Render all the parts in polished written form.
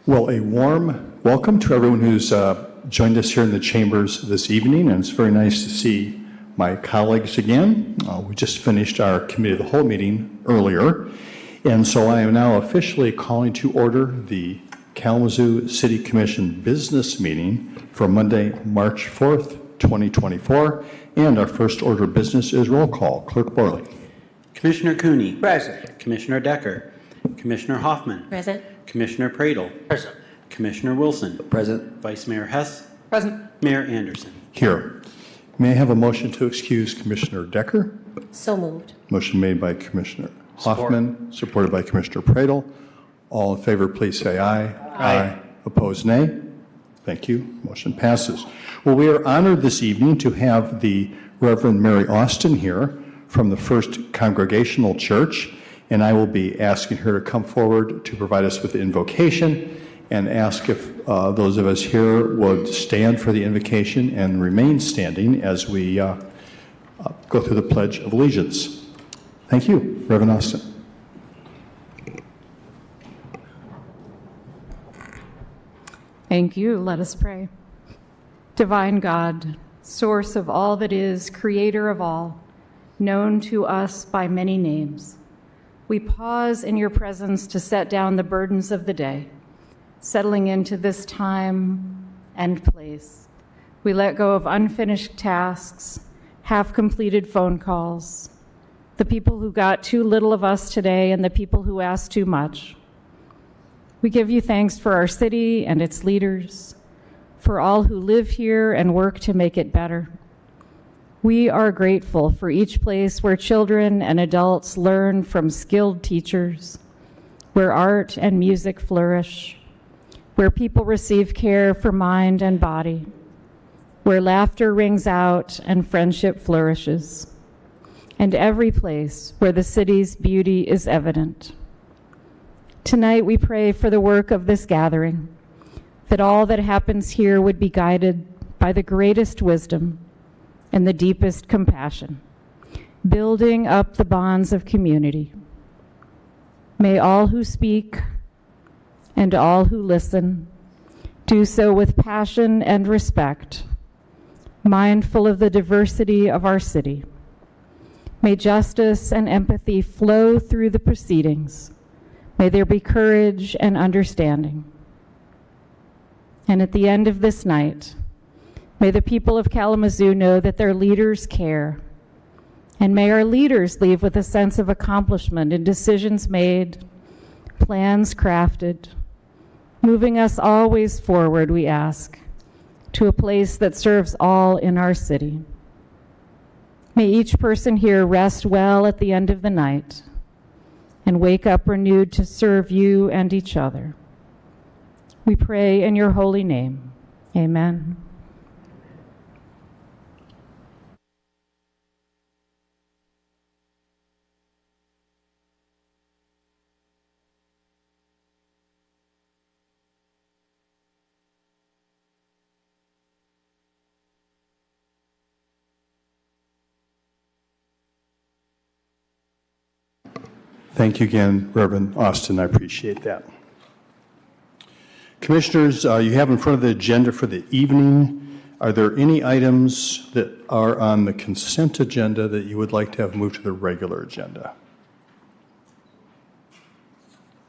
Well, a warm welcome to everyone who's joined us here in the chambers this evening, and it's very nice to see my colleagues again. We just finished our Committee of the Whole meeting earlier, and so I am now officially calling to order the Kalamazoo City Commission Business Meeting for Monday, March 4th, 2024, and our first order of business is roll call. Clerk Borley. Commissioner Cooney. Present. Commissioner Decker. Commissioner Hoffman. Present. Commissioner Pradle. Present. Commissioner Wilson. Present. Vice Mayor Hess. Present. Mayor Anderson. Here. May I have a motion to excuse Commissioner Decker? So moved. Motion made by Commissioner Hoffman, supported by Commissioner Pradle. All in favor, please say aye. Aye. Opposed, nay. Thank you. Motion passes. Well, we are honored this evening to have the Reverend Mary Austin here from the First Congregational Church, and I will be asking her to come forward to provide us with the invocation and ask if those of us here would stand for the invocation and remain standing as we go through the Pledge of Allegiance. Thank you, Reverend Austin. Thank you. Let us pray. Divine God, source of all that is, creator of all, known to us by many names, we pause in your presence to set down the burdens of the day, settling into this time and place. We let go of unfinished tasks, half-completed phone calls, the people who got too little of us today and the people who asked too much. We give you thanks for our city and its leaders, for all who live here and work to make it better. We are grateful for each place where children and adults learn from skilled teachers, where art and music flourish, where people receive care for mind and body, where laughter rings out and friendship flourishes, and every place where the city's beauty is evident. Tonight we pray for the work of this gathering, that all that happens here would be guided by the greatest wisdom and the deepest compassion, building up the bonds of community. May all who speak and all who listen do so with passion and respect, mindful of the diversity of our city. May justice and empathy flow through the proceedings. May there be courage and understanding. And at the end of this night, may the people of Kalamazoo know that their leaders care. And may our leaders leave with a sense of accomplishment in decisions made, plans crafted, moving us always forward, we ask, to a place that serves all in our city. May each person here rest well at the end of the night and wake up renewed to serve you and each other. We pray in your holy name. Amen. Thank you again, Reverend Austin. I appreciate that. Commissioners, you have in front of the agenda for the evening. Are there any items that are on the consent agenda that you would like to have moved to the regular agenda?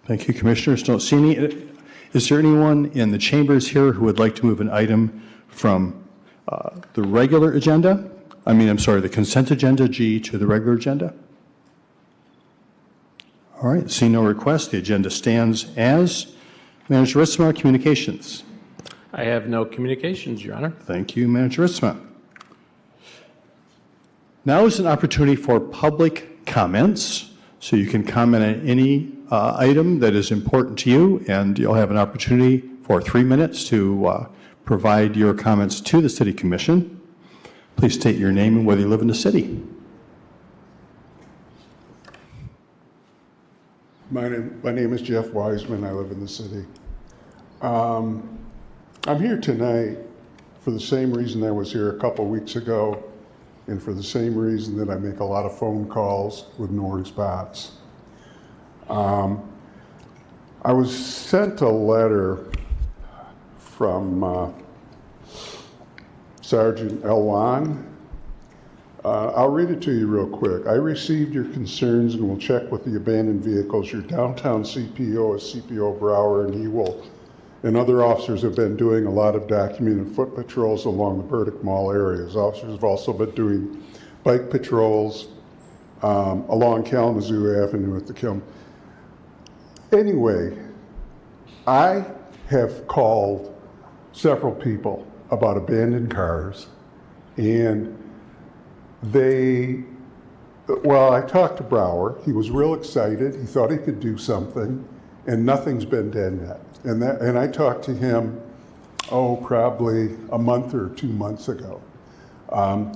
Thank you, Commissioners. Don't see any. Is there anyone in the chambers here who would like to move an item from the regular agenda? The consent agenda, G, to the regular agenda? All right, seeing no request, the agenda stands as. Manager Ritzma, communications. I have no communications, Your Honor. Thank you, Manager Ritzma. Now is an opportunity for public comments, so you can comment on any item that is important to you, and you'll have an opportunity for 3 minutes to provide your comments to the City Commission. Please state your name and whether you live in the city. My name is Jeff Wiseman. I live in the city. I'm here tonight for the same reason I was here a couple weeks ago, and for the same reason that I make a lot of phone calls with no response. I was sent a letter from Sergeant Elwan. I'll read it to you real quick. I received your concerns and will check with the abandoned vehicles. Your downtown CPO is CPO Brower, and other officers have been doing a lot of documented foot patrols along the Burdick Mall areas. Officers have also been doing bike patrols along Kalamazoo Avenue at the Kalamazoo. Anyway, I have called several people about abandoned cars, and I talked to Brower. He was real excited. He thought he could do something, and nothing's been done yet. And I talked to him, probably a month or 2 months ago.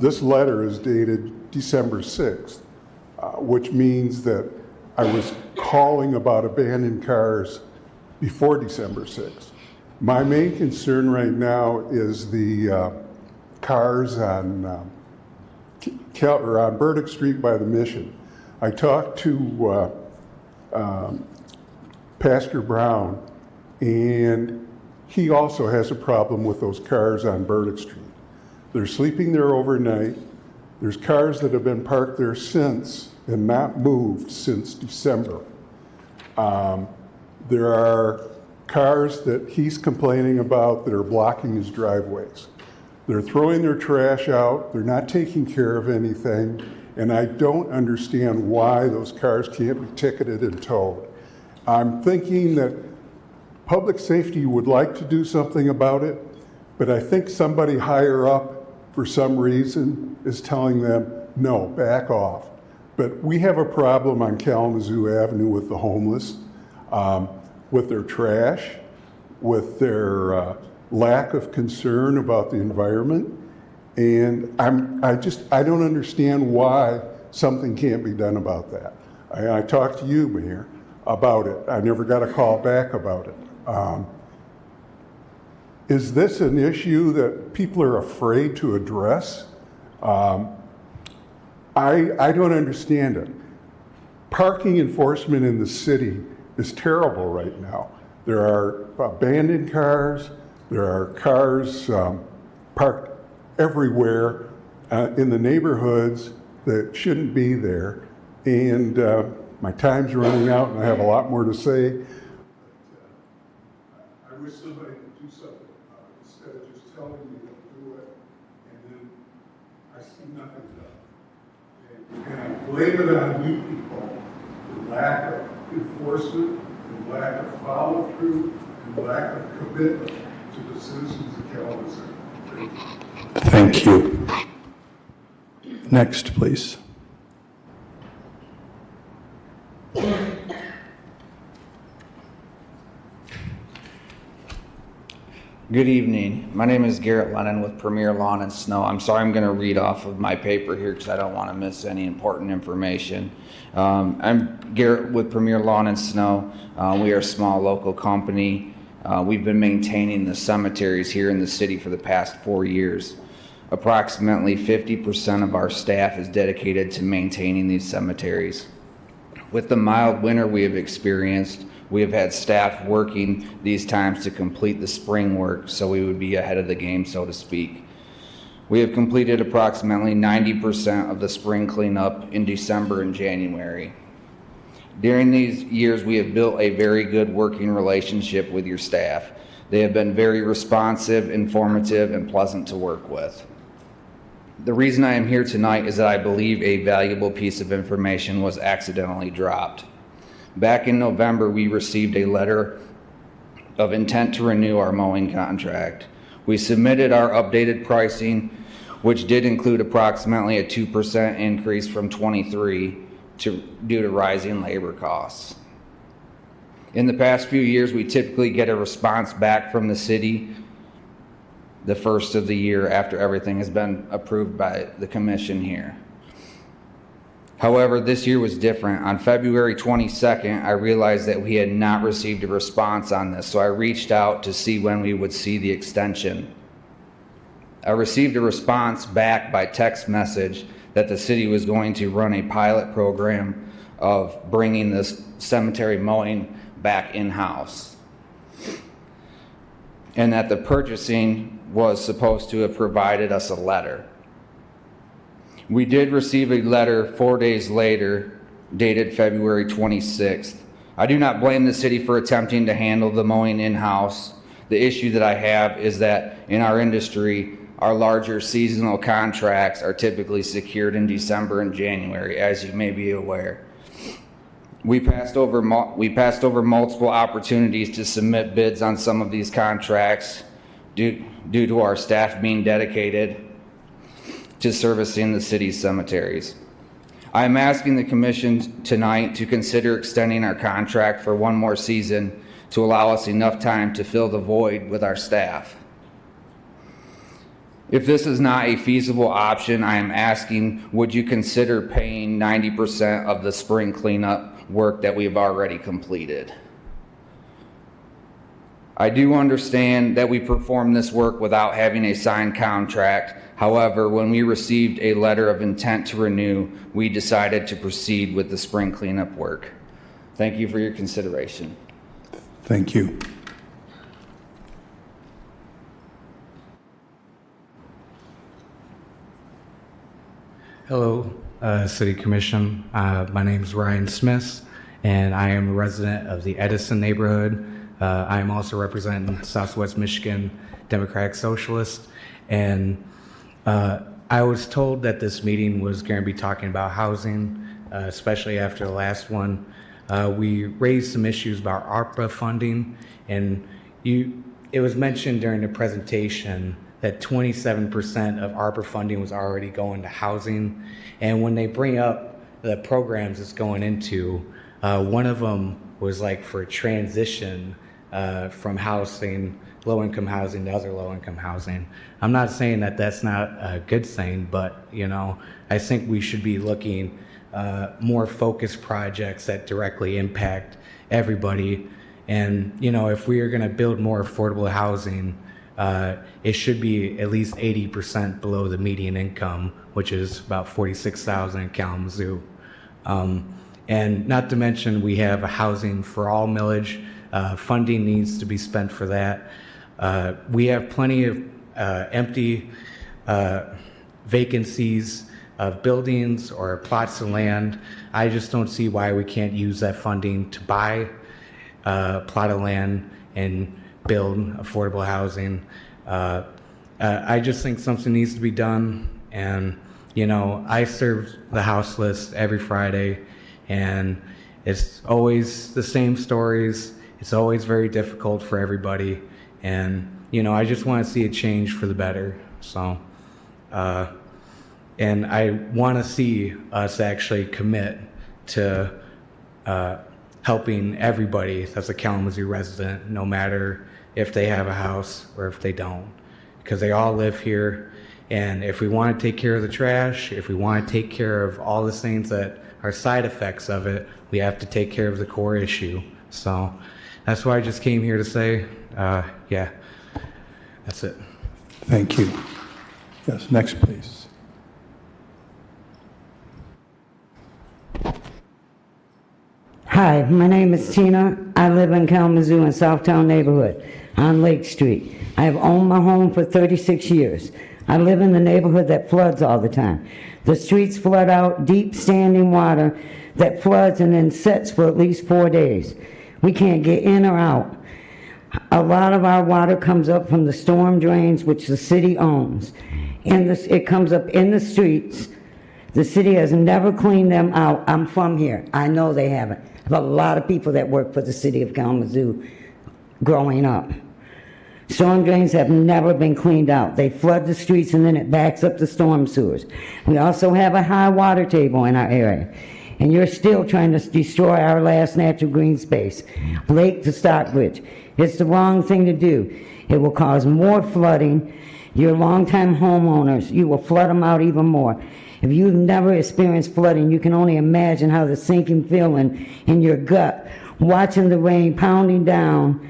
This letter is dated December 6th, which means that I was calling about abandoned cars before December 6th. My main concern right now is the cars on Burdick Street by the Mission. I talked to Pastor Brown, and he also has a problem with those cars on Burdick Street. They're sleeping there overnight. There's cars that have been parked there since and not moved since December. There are cars that he's complaining about that are blocking his driveways. They're throwing their trash out, they're not taking care of anything, and I don't understand why those cars can't be ticketed and towed. I'm thinking that public safety would like to do something about it, but I think somebody higher up, for some reason, is telling them, no, back off. But we have a problem on Kalamazoo Avenue with the homeless, with their trash, with their lack of concern about the environment. And I don't understand why something can't be done about that. I talked to you, Mayor, about it. I never got a call back about it. Is this an issue that people are afraid to address? I don't understand it. Parking enforcement in the city is terrible right now. There are abandoned cars, there are cars parked everywhere in the neighborhoods that shouldn't be there. And my time's running out and I have a lot more to say. I wish somebody could do something instead of just telling me to do it, and then I see nothing done. And I blame it on you people, the lack of enforcement, the lack of follow-through, and lack of commitment to the citizens of Kalamazoo. Thank you. Thank you. Next, please. Good evening. My name is Garrett Lennon with Premier Lawn and Snow. I'm sorry I'm going to read off of my paper here because I don't want to miss any important information. I'm Garrett with Premier Lawn and Snow. We are a small local company. We've been maintaining the cemeteries here in the city for the past 4 years. Approximately 50% of our staff is dedicated to maintaining these cemeteries. With the mild winter we have experienced, we have had staff working these times to complete the spring work so we would be ahead of the game, so to speak. We have completed approximately 90% of the spring cleanup in December and January. During these years, we have built a very good working relationship with your staff. They have been very responsive, informative, and pleasant to work with. The reason I am here tonight is that I believe a valuable piece of information was accidentally dropped. Back in November, we received a letter of intent to renew our mowing contract. We submitted our updated pricing, which did include approximately a 2% increase from 23 due to rising labor costs. In the past few years, we typically get a response back from the city the first of the year after everything has been approved by the commission here. However, this year was different. On February 22nd, I realized that we had not received a response on this, so I reached out to see when we would see the extension. I received a response back by text message that the city was going to run a pilot program of bringing this cemetery mowing back in-house, and that the purchasing was supposed to have provided us a letter. We did receive a letter 4 days later, dated February 26th. I do not blame the city for attempting to handle the mowing in-house. The issue that I have is that in our industry, our larger seasonal contracts are typically secured in December and January, as you may be aware. We passed over multiple opportunities to submit bids on some of these contracts due to our staff being dedicated to servicing the city's cemeteries. I am asking the commission tonight to consider extending our contract for one more season to allow us enough time to fill the void with our staff. If this is not a feasible option, I am asking, would you consider paying 90% of the spring cleanup work that we've already completed? I do understand that we performed this work without having a signed contract. However, when we received a letter of intent to renew, we decided to proceed with the spring cleanup work. Thank you for your consideration. Thank you. Hello, City Commission. My name is Ryan Smith, and I am a resident of the Edison neighborhood. I am also representing Southwest Michigan Democratic Socialist, and I was told that this meeting was going to be talking about housing, especially after the last one. We raised some issues about ARPA funding, and it was mentioned during the presentation that 27% of ARPA funding was already going to housing. And when they bring up the programs it's going into, one of them was like for transition from housing, low-income housing to other low-income housing. I'm not saying that that's not a good thing, but I think we should be looking more focused projects that directly impact everybody. And if we are going to build more affordable housing, it should be at least 80% below the median income, which is about $46,000 in Kalamazoo. And not to mention, we have a housing for all millage. Funding needs to be spent for that. We have plenty of empty vacancies of buildings or plots of land. I just don't see why we can't use that funding to buy a plot of land and build affordable housing. I just think something needs to be done. And, I serve the House list every Friday, and it's always the same stories. It's always very difficult for everybody. And, I just want to see a change for the better. So, and I want to see us actually commit to helping everybody that's a Kalamazoo resident, no matter if they have a house or if they don't, because they all live here. And if we want to take care of the trash, if we want to take care of all the things that are side effects of it, we have to take care of the core issue. So that's why I just came here to say, yeah, that's it. Thank you. Yes, next, please. Hi, my name is Tina. I live in Kalamazoo in Southtown neighborhood on Lake Street. I have owned my home for 36 years. I live in the neighborhood that floods all the time. The streets flood out, deep standing water that floods and then sits for at least 4 days. We can't get in or out. A lot of our water comes up from the storm drains, which the city owns. It comes up in the streets. The city has never cleaned them out. I'm from here. I know they haven't. I have a lot of people that work for the city of Kalamazoo growing up. Storm drains have never been cleaned out. They flood the streets and then it backs up the storm sewers. We also have a high water table in our area. And you're still trying to destroy our last natural green space, Lake to Stockbridge. It's the wrong thing to do. It will cause more flooding. Your longtime homeowners, you will flood them out even more. If you've never experienced flooding, you can only imagine how the sinking feeling in your gut, watching the rain pounding down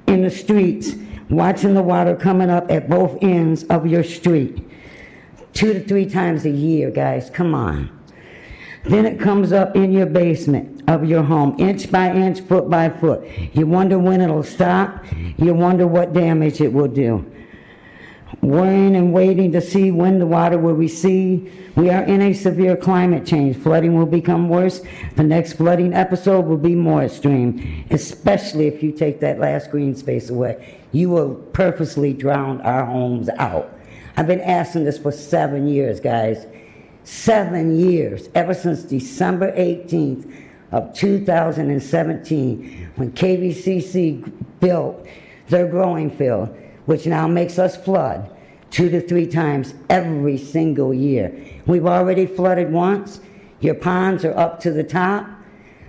in the streets, watching the water coming up at both ends of your street. 2 to 3 times a year, guys, come on. Then it comes up in your basement. of your home, inch by inch, foot by foot. You wonder when it'll stop. You wonder what damage it will do. Worrying and waiting to see when the water will recede. We are in a severe climate change. Flooding will become worse. The next flooding episode will be more extreme, especially if you take that last green space away. You will purposely drown our homes out. I've been asking this for 7 years, guys. 7 years, ever since December 18th of 2017, when KVCC built their growing field, which now makes us flood 2 to 3 times every single year. We've already flooded once. Your ponds are up to the top.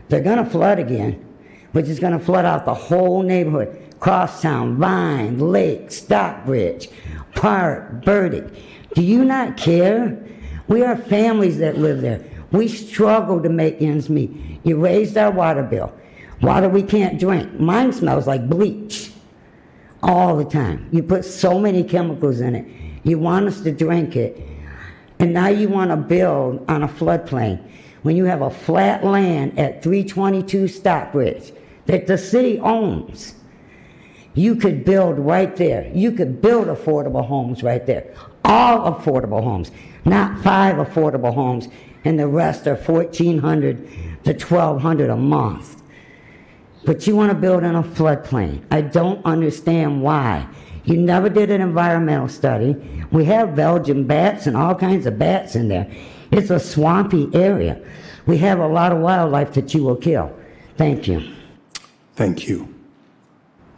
They're gonna flood again, which is gonna flood out the whole neighborhood. Crosstown, Vine, Lake, Stockbridge, Park, Burdick. Do you not care? We are families that live there. We struggle to make ends meet. You raised our water bill. Water we can't drink. Mine smells like bleach all the time. You put so many chemicals in it. You want us to drink it. And now you want to build on a floodplain when you have a flat land at 322 Stockbridge that the city owns. You could build right there. You could build affordable homes right there. All affordable homes, not 5 affordable homes, and the rest are $1,400 to $1,200 a month. But you want to build in a floodplain. I don't understand why. You never did an environmental study. We have Belgian bats and all kinds of bats in there. It's a swampy area. We have a lot of wildlife that you will kill. Thank you. Thank you.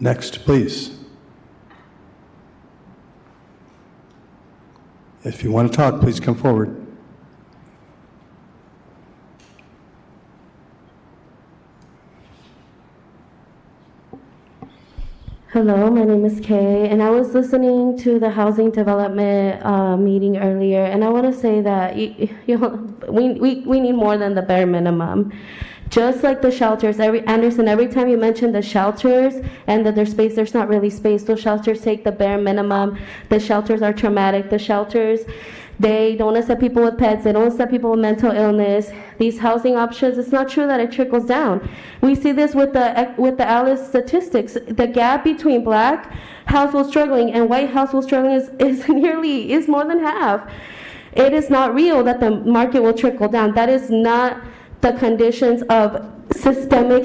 Next, please. If you want to talk, please come forward. Hello, my name is Kay, and I was listening to the housing development meeting earlier, and I want to say that we need more than the bare minimum. Just like the shelters, Anderson, every time you mention the shelters and that there's not really space. Those shelters take the bare minimum. The shelters are traumatic. The shelters, they don't accept people with pets. They don't accept people with mental illness. These housing options, it's not true that it trickles down. We see this with the Alice statistics. The gap between black households struggling and white households struggling is more than half. It is not real that the market will trickle down. That is not the conditions of systemic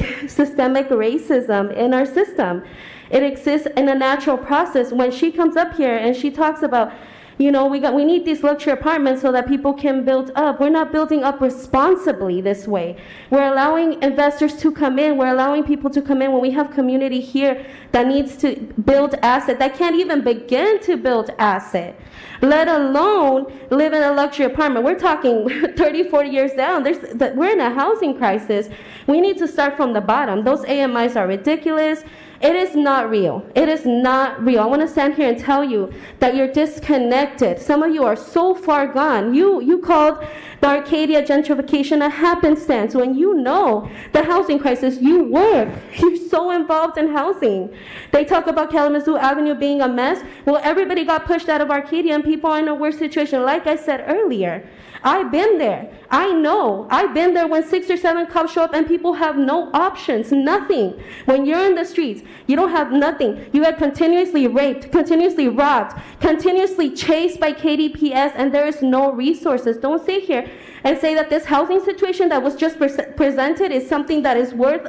racism in our system. It exists in a natural process. When she comes up here and she talks about, we need these luxury apartments so that people can build up. We're not building up responsibly this way. We're allowing investors to come in. We're allowing people to come in when we have community here that needs to build asset, that can't even begin to build asset, let alone live in a luxury apartment. We're talking 30, 40 years down. We're in a housing crisis. We need to start from the bottom. Those AMIs are ridiculous. It is not real. It is not real. I want to stand here and tell you that you're disconnected. Some of you are so far gone. You called the Arcadia gentrification a happenstance when you know the housing crisis. You work. You're so involved in housing. They talk about Kalamazoo Avenue being a mess. Well, everybody got pushed out of Arcadia and people are in a worse situation. Like I said earlier, I've been there. I know. I've been there when 6 or 7 cops show up and people have no options, nothing. When you're in the streets, you don't have nothing. You are continuously raped, continuously robbed, continuously chased by KDPS, and there is no resources. Don't sit here and say that this housing situation that was just presented is something that is worth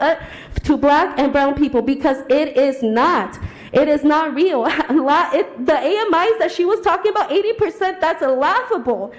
to black and brown people, because it is not. It is not real. The AMIs that she was talking about, 80%, that's laughable.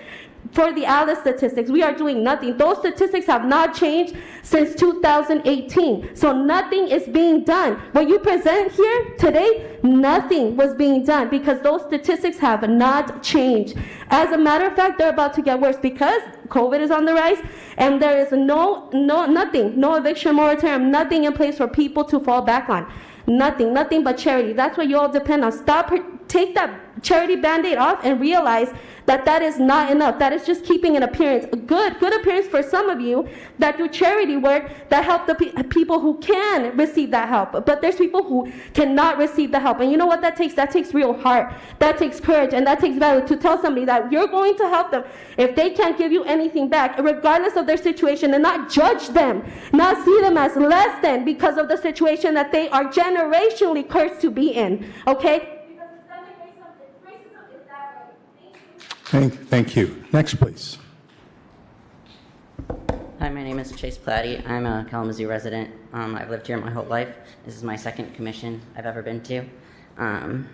For the Alice statistics, we are doing nothing. Those statistics have not changed since 2018. So nothing is being done. What you present here today, nothing was being done because those statistics have not changed. As a matter of fact, they're about to get worse because COVID is on the rise and there is nothing, no eviction moratorium, nothing in place for people to fall back on. Nothing but charity. That's what you all depend on. charity Band-Aid off and realize that that is not enough. That is just keeping an appearance, a good appearance for some of you that do charity work that help the people who can receive that help. But there's people who cannot receive the help. And you know what that takes? That takes real heart. That takes courage. And that takes value to tell somebody that you're going to help them if they can't give you anything back, regardless of their situation, and not judge them, not see them as less than because of the situation that they are generationally cursed to be in. Okay? Thank you. Next, please. Hi, my name is Chase Platty. I'm a Kalamazoo resident. I've lived here my whole life. This is my second commission I've ever been to. And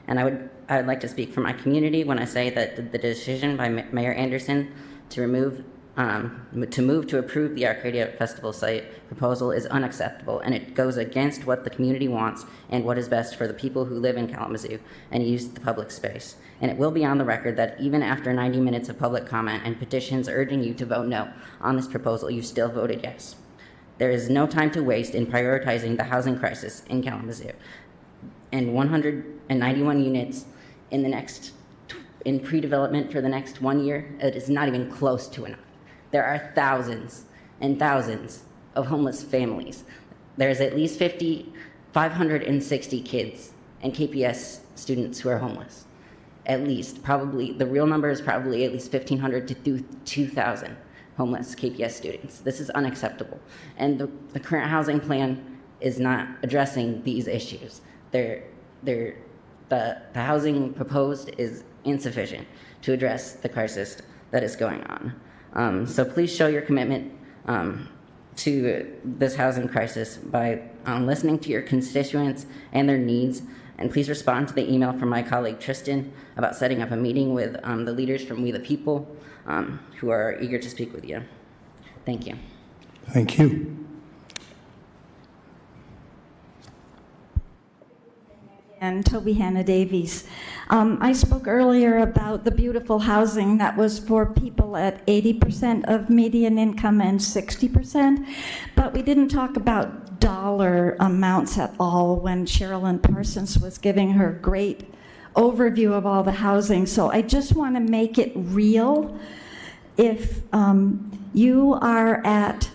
I would like to speak for my community when I say that the decision by Mayor Anderson to move to approve the Arcadia Festival site proposal is unacceptable, and it goes against what the community wants and what is best for the people who live in Kalamazoo and use the public space. And it will be on the record that even after 90 minutes of public comment and petitions urging you to vote no on this proposal, you still voted yes. There is no time to waste in prioritizing the housing crisis in Kalamazoo. And 191 units in pre-development for the next 1 year, it is not even close to enough. There are thousands and thousands of homeless families. There's at least 560 kids and KPS students who are homeless. At least, probably, the real number is probably at least 1,500 to 2,000 homeless KPS students. This is unacceptable. And the current housing plan is not addressing these issues. The housing proposed is insufficient to address the crisis that is going on. So please show your commitment to this housing crisis by listening to your constituents and their needs. And please respond to the email from my colleague Tristan about setting up a meeting with the leaders from We the People who are eager to speak with you. Thank you. Thank you. And Toby Hannah Davies. I spoke earlier about the beautiful housing that was for people at 80% of median income and 60%, but we didn't talk about dollar amounts at all when Sherilyn Parsons was giving her great overview of all the housing. So I just want to make it real. If you are at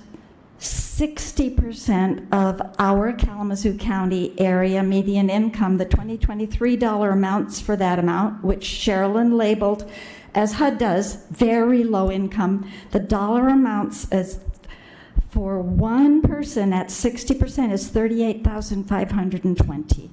60% of our Kalamazoo County area median income, the 2023 dollar amounts for that amount, which Sherilyn labeled, as HUD does, very low income. The dollar amounts as for one person at 60% is $38,520.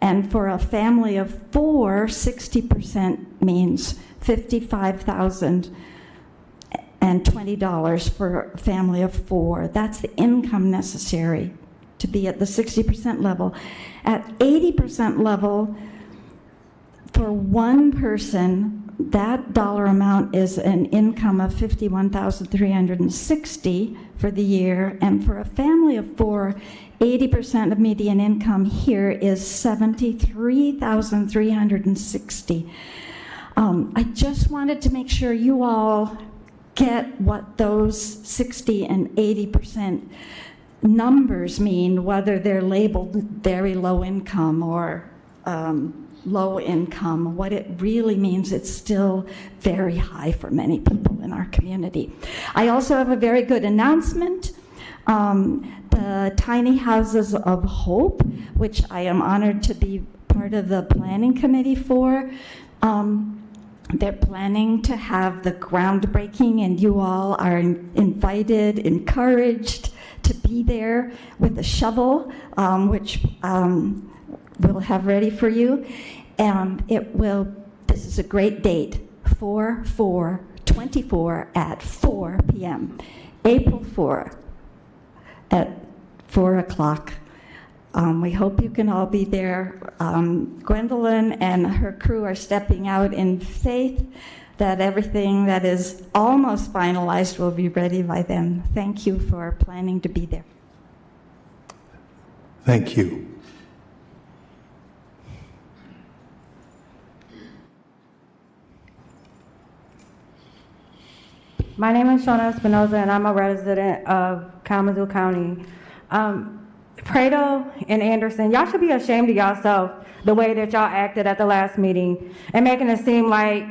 And for a family of four, 60% means $55,020 for a family of four. That's the income necessary to be at the 60% level. At 80% level, for one person, that dollar amount is an income of $51,360 for the year, and for a family of four, 80% of median income here is $73,360. I just wanted to make sure you all get what those 60 and 80% numbers mean, whether they're labeled very low income or low income. What it really means, it's still very high for many people in our community. I also have a very good announcement. The Tiny Houses of Hope, which I am honored to be part of the planning committee for, they're planning to have the groundbreaking, and you all are invited, encouraged to be there with a shovel, which we'll have ready for you. And this is a great date, 4/4/24 at 4 p.m. April 4 at 4 o'clock. We hope you can all be there. Gwendolyn and her crew are stepping out in faith that everything that is almost finalized will be ready by then. Thank you for planning to be there. Thank you. My name is Shona Espinoza, and I'm a resident of Kalamazoo County. Prado and Anderson, y'all should be ashamed of yourself the way that y'all acted at the last meeting and making it seem like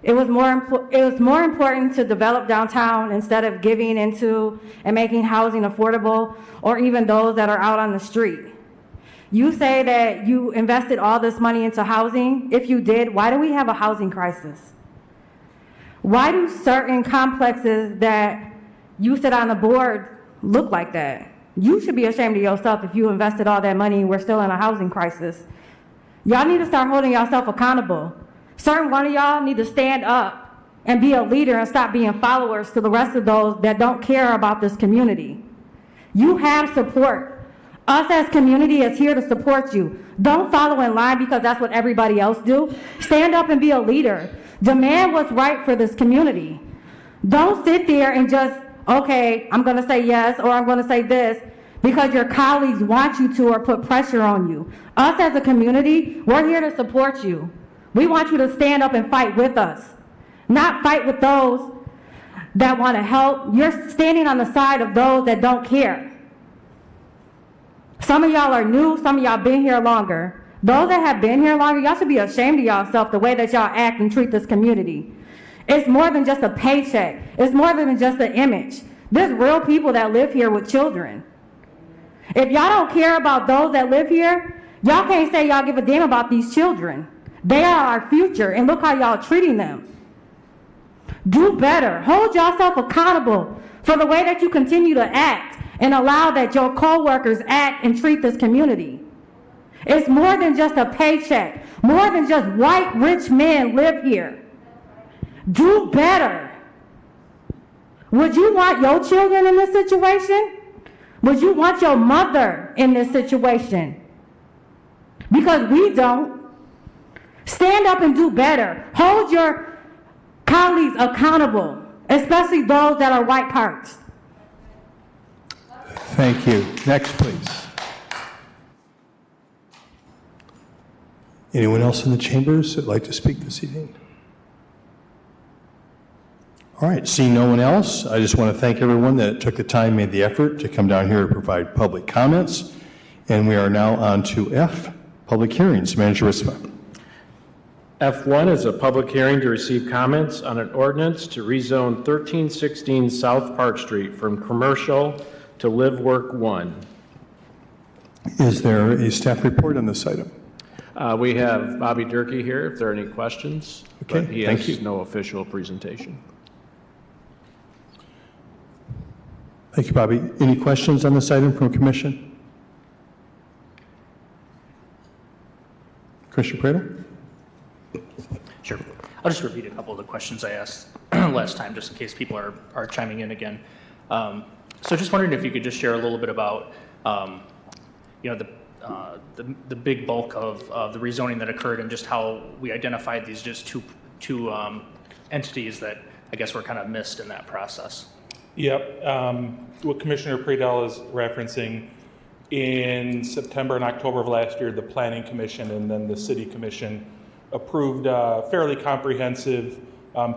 it was more important to develop downtown instead of giving into and making housing affordable, or even those that are out on the street. You say that you invested all this money into housing. If you did, why do we have a housing crisis? Why do certain complexes that you sit on the board look like that? You should be ashamed of yourself if you invested all that money and we're still in a housing crisis. Y'all need to start holding yourself accountable. Certain one of y'all need to stand up and be a leader and stop being followers to the rest of those that don't care about this community. You have support. Us as community is here to support you. Don't follow in line because that's what everybody else do. Stand up and be a leader. Demand what's right for this community. Don't sit there and just, okay, I'm gonna say yes or I'm gonna say this because your colleagues want you to or put pressure on you. Us as a community, we're here to support you. We want you to stand up and fight with us, not fight with those that want to help. You're standing on the side of those that don't care. Some of y'all are new, some of y'all been here longer. Those that have been here longer, y'all should be ashamed of yourself the way that y'all act and treat this community. It's more than just a paycheck. It's more than just an image. There's real people that live here with children. If y'all don't care about those that live here, y'all can't say y'all give a damn about these children. They are our future, and look how y'all treating them. Do better. Hold yourself accountable for the way that you continue to act and allow that your co-workers act and treat this community. It's more than just a paycheck. More than just white rich men live here. Do better. Would you want your children in this situation? Would you want your mother in this situation? Because we don't. Stand up and do better. Hold your colleagues accountable, especially those that are white parts. Thank you. Next, please. Anyone else in the chambers that'd like to speak this evening? All right, seeing no one else, I just want to thank everyone that took the time, made the effort to come down here to provide public comments. And we are now on to F, public hearings. Manager Risma. F1 is a public hearing to receive comments on an ordinance to rezone 1316 South Park Street from commercial to Live Work 1. Is there a staff report on this item? We have Bobby Durkee here if there are any questions, Okay, but he thank has you. no official presentation. Thank you, Bobby. Any questions on this item from Commission? Commissioner Prado? Sure. I'll just repeat a couple of the questions I asked last time, just in case people are chiming in again. So just wondering if you could just share a little bit about, the big bulk of the rezoning that occurred and just how we identified these just two entities that I guess were kind of missed in that process. Yep. What Commissioner Predel is referencing, in September and October of last year, the Planning Commission and then the City Commission approved fairly comprehensive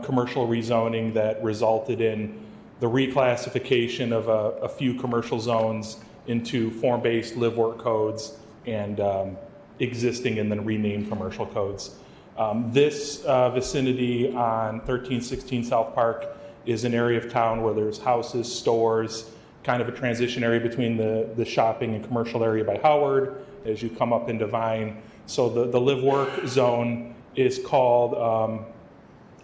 commercial rezoning that resulted in the reclassification of a few commercial zones into form-based live-work codes and existing and then renamed commercial codes. This vicinity on 1316 South Park is an area of town where there's houses, stores, kind of a transition area between the shopping and commercial area by Howard as you come up into Vine. So the live-work zone is called,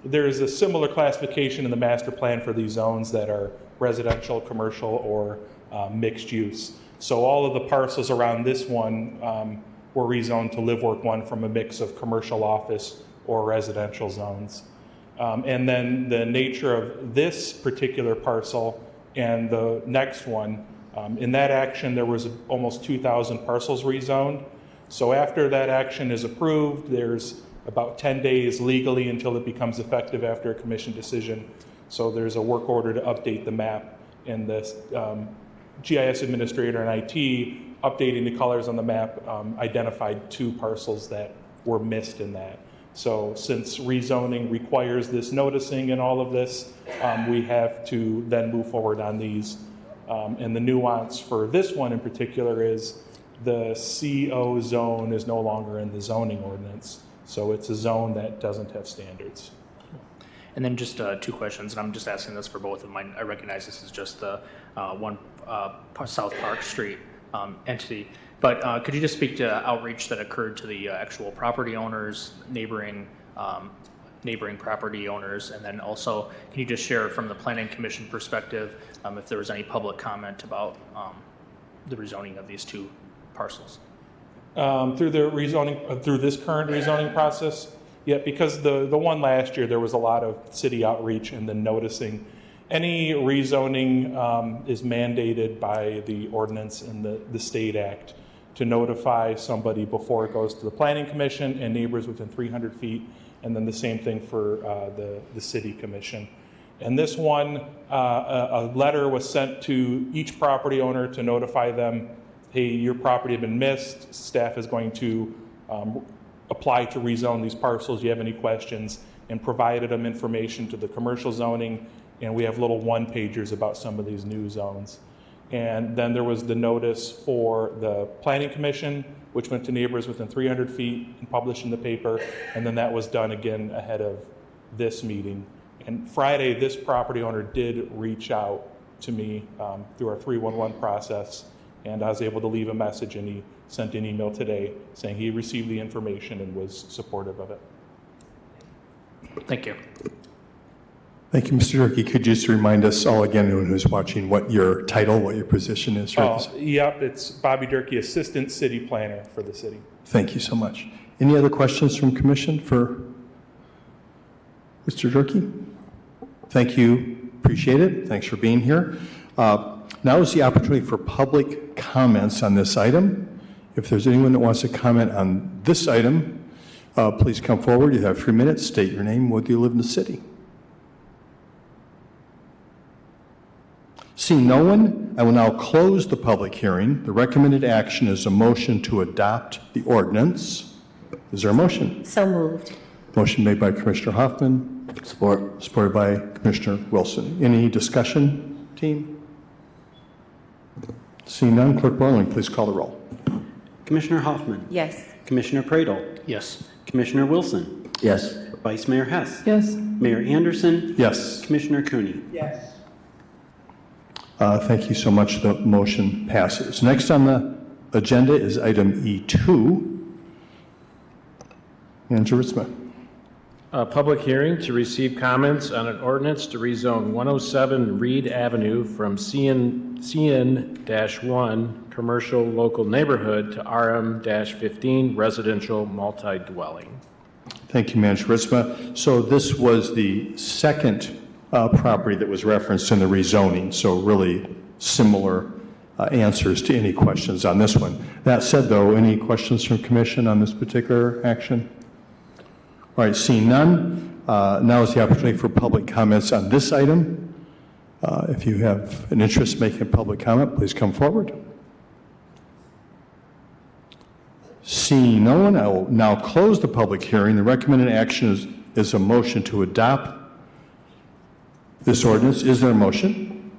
there's a similar classification in the master plan for these zones that are residential, commercial, or mixed use. So all of the parcels around this one were rezoned to live-work 1 from a mix of commercial, office, or residential zones. And then the nature of this particular parcel and the next one, in that action there was almost 2,000 parcels rezoned. So after that action is approved, there's about 10 days legally until it becomes effective after a commission decision. So there's a work order to update the map, and the GIS administrator and IT updating the colors on the map identified 2 parcels that were missed in that. So since rezoning requires this noticing and all of this, we have to then move forward on these And the nuance for this one in particular is the CO zone is no longer in the zoning ordinance. So it's a zone that doesn't have standards. And then just 2 questions, and I'm just asking this for both of mine. I recognize this is just the South Park Street entity, but could you just speak to outreach that occurred to the actual property owners, neighboring property owners, and then also can you just share from the Planning Commission perspective if there was any public comment about the rezoning of these 2 parcels? Through the rezoning, through this current rezoning process, yeah, because the one last year there was a lot of city outreach and then noticing. Any rezoning is mandated by the ordinance and the state act to notify somebody before it goes to the Planning Commission and neighbors within 300 feet, and then the same thing for the City Commission. And this one, a letter was sent to each property owner to notify them, hey, your property had been missed, staff is going to apply to rezone these parcels, you have any questions, and provided them information to the commercial zoning, and we have little one-pagers about some of these new zones. And then there was the notice for the Planning Commission, which went to neighbors within 300 feet and published in the paper, and then that was done again ahead of this meeting. And Friday, this property owner did reach out to me through our 311 process, and I was able to leave a message, and he sent an email today saying he received the information and was supportive of it. Thank you. Thank you, Mr. Durkee. Could you just remind us all again, anyone who's watching, what your title, what your position is? Yep, it's Bobby Durkee, Assistant City Planner for the city. Thank you so much. Any other questions from Commission for Mr. Durkee? Thank you. Appreciate it. Thanks for being here. Now is the opportunity for public comments on this item. If there's anyone that wants to comment on this item, please come forward. You have 3 minutes. State your name, whether you live in the city. Seeing no one, I will now close the public hearing. The recommended action is a motion to adopt the ordinance. Is there a motion? So moved. Motion made by Commissioner Hoffman. Support. Supported by Commissioner Wilson. Any discussion, team? Seeing none, Clerk Borling, please call the roll. Commissioner Hoffman. Yes. Commissioner Pradel. Yes. Commissioner Wilson. Yes. Vice Mayor Hess. Yes. Mayor Anderson. Yes. Commissioner Cooney. Yes. Thank you so much. The motion passes. Next on the agenda is item E2. Manager Ritzma. A public hearing to receive comments on an ordinance to rezone 107 Reed Avenue from CN-1 Commercial Local Neighborhood to RM-15 Residential Multi-Dwelling. Thank you, Manager Ritzma. So this was the second property that was referenced in the rezoning, so really similar answers to any questions on this one. That said, though, any questions from Commission on this particular action? All right, seeing none, now is the opportunity for public comments on this item. If you have an interest in making a public comment, please come forward. Seeing no one, I will now close the public hearing. The recommended action is a motion to adopt this ordinance. Is there a motion?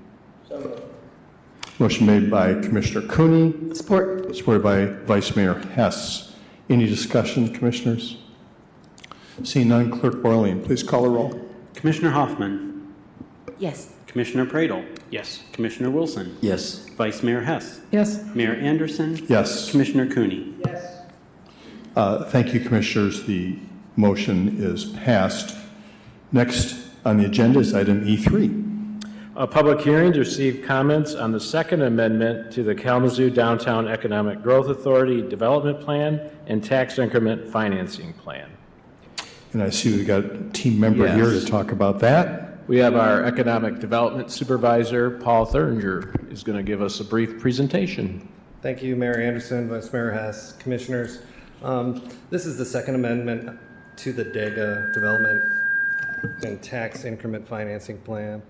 Motion made by Commissioner Cooney. Support. Supported by Vice Mayor Hess. Any discussion, Commissioners? Seeing none, Clerk Borling, please call the roll. Commissioner Hoffman. Yes. Commissioner Pradel. Yes. Commissioner Wilson. Yes. Vice Mayor Hess. Yes. Mayor Anderson. Yes. Commissioner Cooney. Yes. Thank you, Commissioners. The motion is passed. Next on the agenda is item E3. A public hearing to receive comments on the Second Amendment to the Kalamazoo Downtown Economic Growth Authority Development Plan and Tax Increment Financing Plan. And I see we've got a team member here to talk about that. We have our Economic Development Supervisor, Paul Thuringer, is going to give us a brief presentation. Thank you, Mayor Anderson, Vice Mayor Hess, Commissioners. This is the Second Amendment to the DEGA Development and Tax Increment Financing Plan.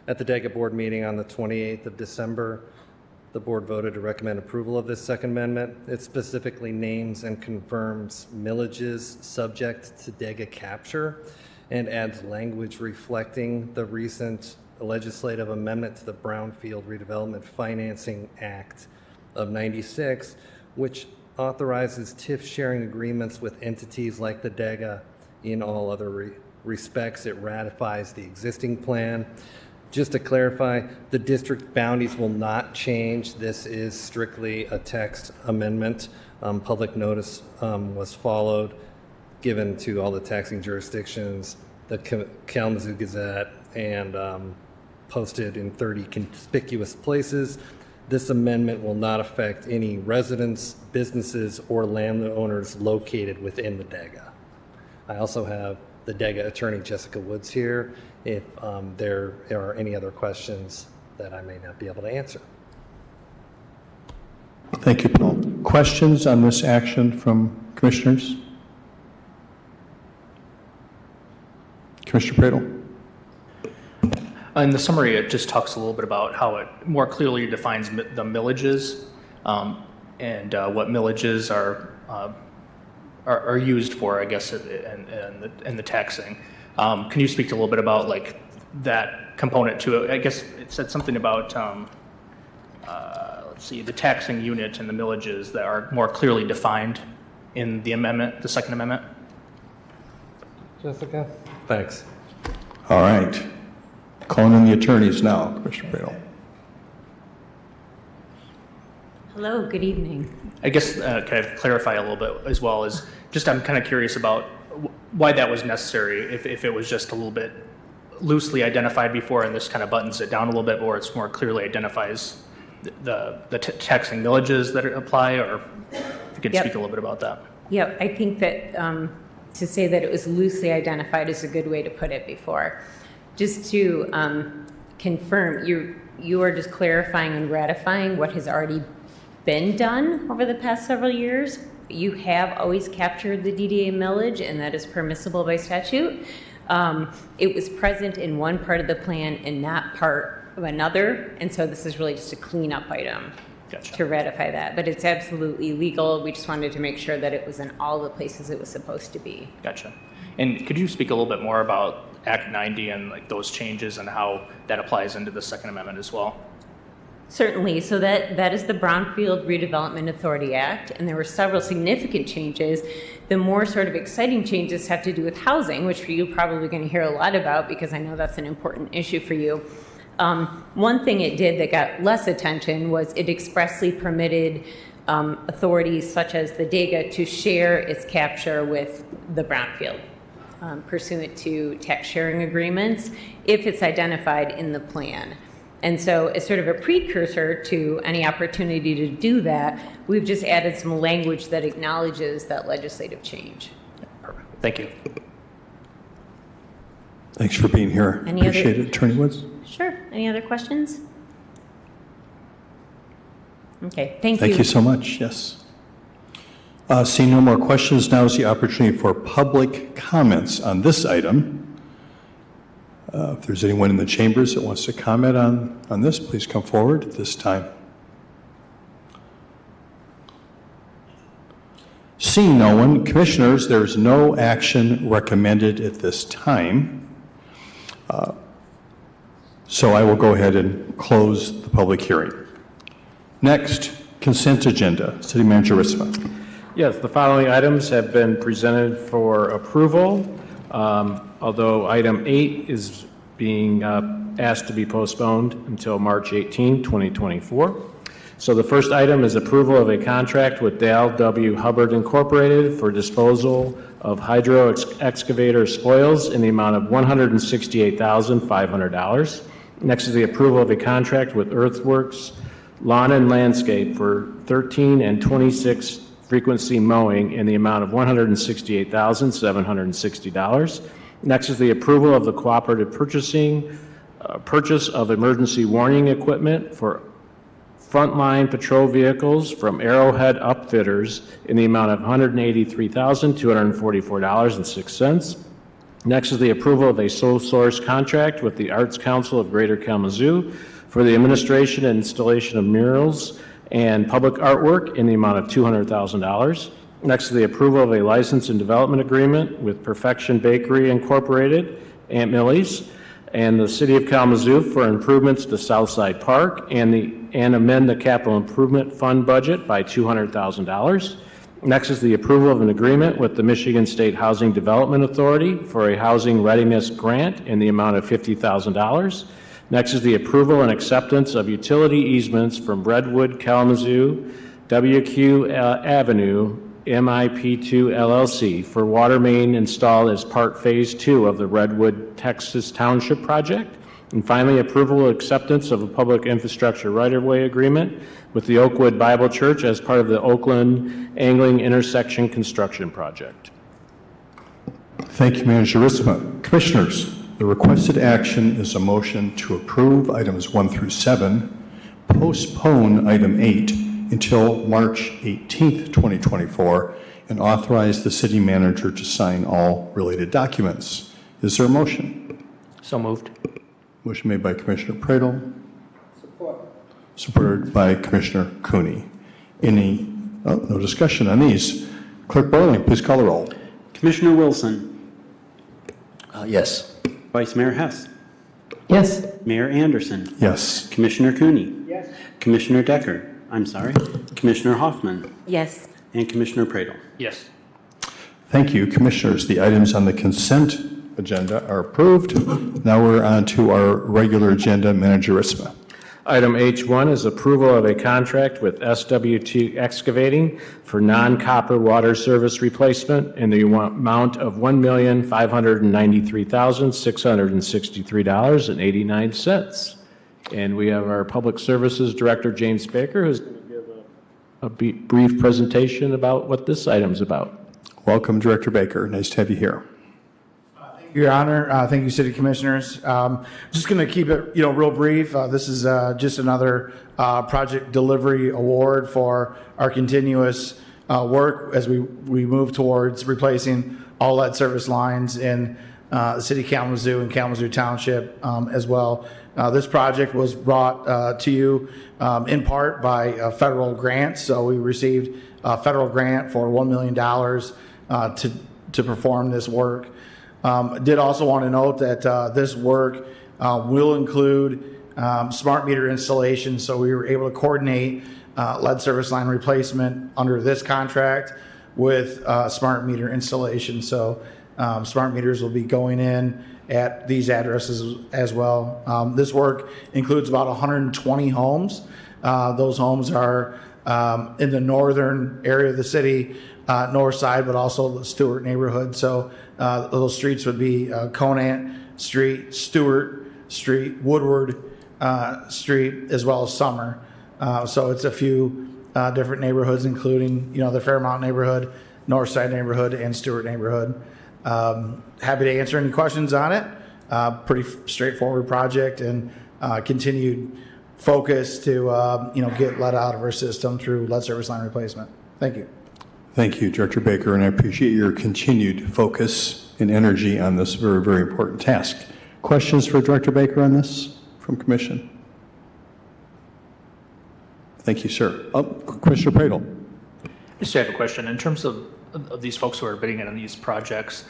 At the DEGA board meeting on the 28th of December, the board voted to recommend approval of this Second Amendment. It specifically names and confirms millages subject to DEGA capture and adds language reflecting the recent a legislative amendment to the Brownfield Redevelopment Financing Act of '96, which authorizes TIF sharing agreements with entities like the DEGA. In all other respects, it ratifies the existing plan. Just to clarify, the district boundaries will not change. This is strictly a text amendment. Public notice was followed, given to all the taxing jurisdictions, the Kalamazoo Gazette, and posted in 30 conspicuous places. This amendment will not affect any residents, businesses, or landowners located within the DEGA. I also have the DEGA attorney, Jessica Woods, here, if there are any other questions that I may not be able to answer. Thank you, Paul. Questions on this action from commissioners? Commissioner Pradel? In the summary, it just talks a little bit about how it more clearly defines the millages and what millages are used for, I guess, in the taxing. Can you speak to a little bit about like that component to it? I guess it said something about let's see, the taxing unit and the millages that are more clearly defined in the amendment, the second amendment. Jessica? Thanks. All right. Calling in the attorneys now, Commissioner Pradel. Hello, good evening. I guess, can I clarify a little bit as well as just, I'm kind of curious about why that was necessary, if it was just a little bit loosely identified before and this kind of buttons it down a little bit, or it's more clearly identifies the taxing millages that apply, or if you could speak a little bit about that. Yep, I think that to say that it was loosely identified is a good way to put it before. Just to confirm, you are just clarifying and ratifying what has already been done over the past several years. You have always captured the DDA millage, and that is permissible by statute. It was present in one part of the plan and not part of another, and so this is really just a cleanup item. Gotcha. To ratify that. But it's absolutely legal. We just wanted to make sure that it was in all the places it was supposed to be. Gotcha. And could you speak a little bit more about Act 90 and like those changes and how that applies into the Second Amendment as well? Certainly. So that is the Brownfield Redevelopment Authority Act, and there were several significant changes. The more sort of exciting changes have to do with housing, which you're probably going to hear a lot about because I know that's an important issue for you. One thing it did that got less attention was it expressly permitted authorities such as the DEGA to share its capture with the Brownfield pursuant to tax sharing agreements if it's identified in the plan. And so as sort of a precursor to any opportunity to do that, we've just added some language that acknowledges that legislative change. Perfect. Thank you. Thanks for being here. Appreciate it, Attorney Woods. Sure. Any other questions? Okay, thank you. Thank you so much, yes. Seeing no more questions, now is the opportunity for public comments on this item. If there's anyone in the chambers that wants to comment on this, please come forward at this time. Seeing no one, commissioners, there's no action recommended at this time. So I will go ahead and close the public hearing. Next, consent agenda. City Manager Risma. Yes, the following items have been presented for approval, although item 8 is being asked to be postponed until March 18, 2024. So the first item is approval of a contract with Dale W. Hubbard Incorporated for disposal of hydro excavator spoils in the amount of $168,500. Next is the approval of a contract with Earthworks Lawn and Landscape for 13 and 26 frequency mowing in the amount of $168,760. Next is the approval of the cooperative purchase of emergency warning equipment for frontline patrol vehicles from Arrowhead Upfitters in the amount of $183,244.06. Next is the approval of a sole source contract with the Arts Council of Greater Kalamazoo for the administration and installation of murals and public artwork in the amount of $200,000. Next is the approval of a license and development agreement with Perfection Bakery Incorporated, Aunt Millie's, and the City of Kalamazoo for improvements to Southside Park and amend the Capital Improvement Fund budget by $200,000. Next is the approval of an agreement with the Michigan State Housing Development Authority for a housing readiness grant in the amount of $50,000. Next is the approval and acceptance of utility easements from Redwood Kalamazoo, WQ Avenue, MIP2 LLC for water main installed as part phase 2 of the Redwood, Texas Township project. And finally, approval and acceptance of a public infrastructure right-of-way agreement with the Oakwood Bible Church as part of the Oakland Angling Intersection construction project. Thank you, Manager Ritzma. Commissioners, the requested action is a motion to approve items 1 through 7, postpone item 8 until March 18th, 2024, and authorize the city manager to sign all related documents. Is there a motion? So moved. Motion made by Commissioner Pradel. Supported by Commissioner Cooney. No discussion on these. Clerk Borling, please call the roll. Commissioner Wilson. Yes. Vice Mayor Hess. Yes. Mayor Anderson. Yes. Commissioner Cooney. Yes. Commissioner Decker. I'm sorry. Commissioner Hoffman. Yes. And Commissioner Pradel. Yes. Thank you, Commissioners. The items on the consent agenda are approved. Now we're on to our regular agenda. Manager Ritzma. Item H1 is approval of a contract with SWT Excavating for non-copper water service replacement in the amount of $1,593,663.89. And we have our Public Services Director, James Baker, who's going to give a brief presentation about what this item is about. Welcome, Director Baker. Nice to have you here. Your Honor, thank you, City Commissioners. Just going to keep it, real brief. This is just another project delivery award for our continuous work as we move towards replacing all lead service lines in the City of Kalamazoo and Kalamazoo Township as well. This project was brought to you in part by a federal grant. So we received a federal grant for $1 million to perform this work. Did also want to note that this work will include smart meter installation, so we were able to coordinate lead service line replacement under this contract with smart meter installation. So smart meters will be going in at these addresses as well. This work includes about 120 homes. Those homes are in the northern area of the city, north side, but also the Stewart neighborhood. So those streets would be Conant Street, Stewart Street, Woodward Street, as well as Summer. So it's a few different neighborhoods, including the Fairmount neighborhood, North Side neighborhood, and Stewart neighborhood. Happy to answer any questions on it. Pretty straightforward project and continued focus to get lead out of our system through lead service line replacement. Thank you. Thank you, Director Baker, and I appreciate your continued focus and energy on this very, very important task. Questions for Director Baker on this from Commission? Thank you, sir. Commissioner Pradel. Just have a question. In terms of these folks who are bidding in on these projects,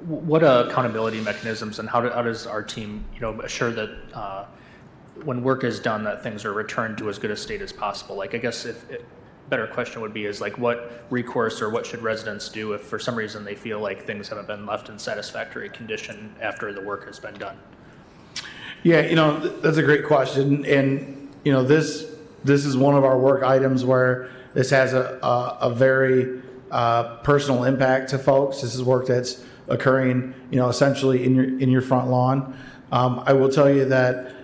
what accountability mechanisms and how does our team, assure that when work is done, that things are returned to as good a state as possible? Like, I guess better question would be is like what recourse or what should residents do if for some reason they feel like things haven't been left in satisfactory condition after the work has been done? Yeah, that's a great question. And, this is one of our work items where this has a very personal impact to folks. This is work that's occurring, essentially in your front lawn. I will tell you that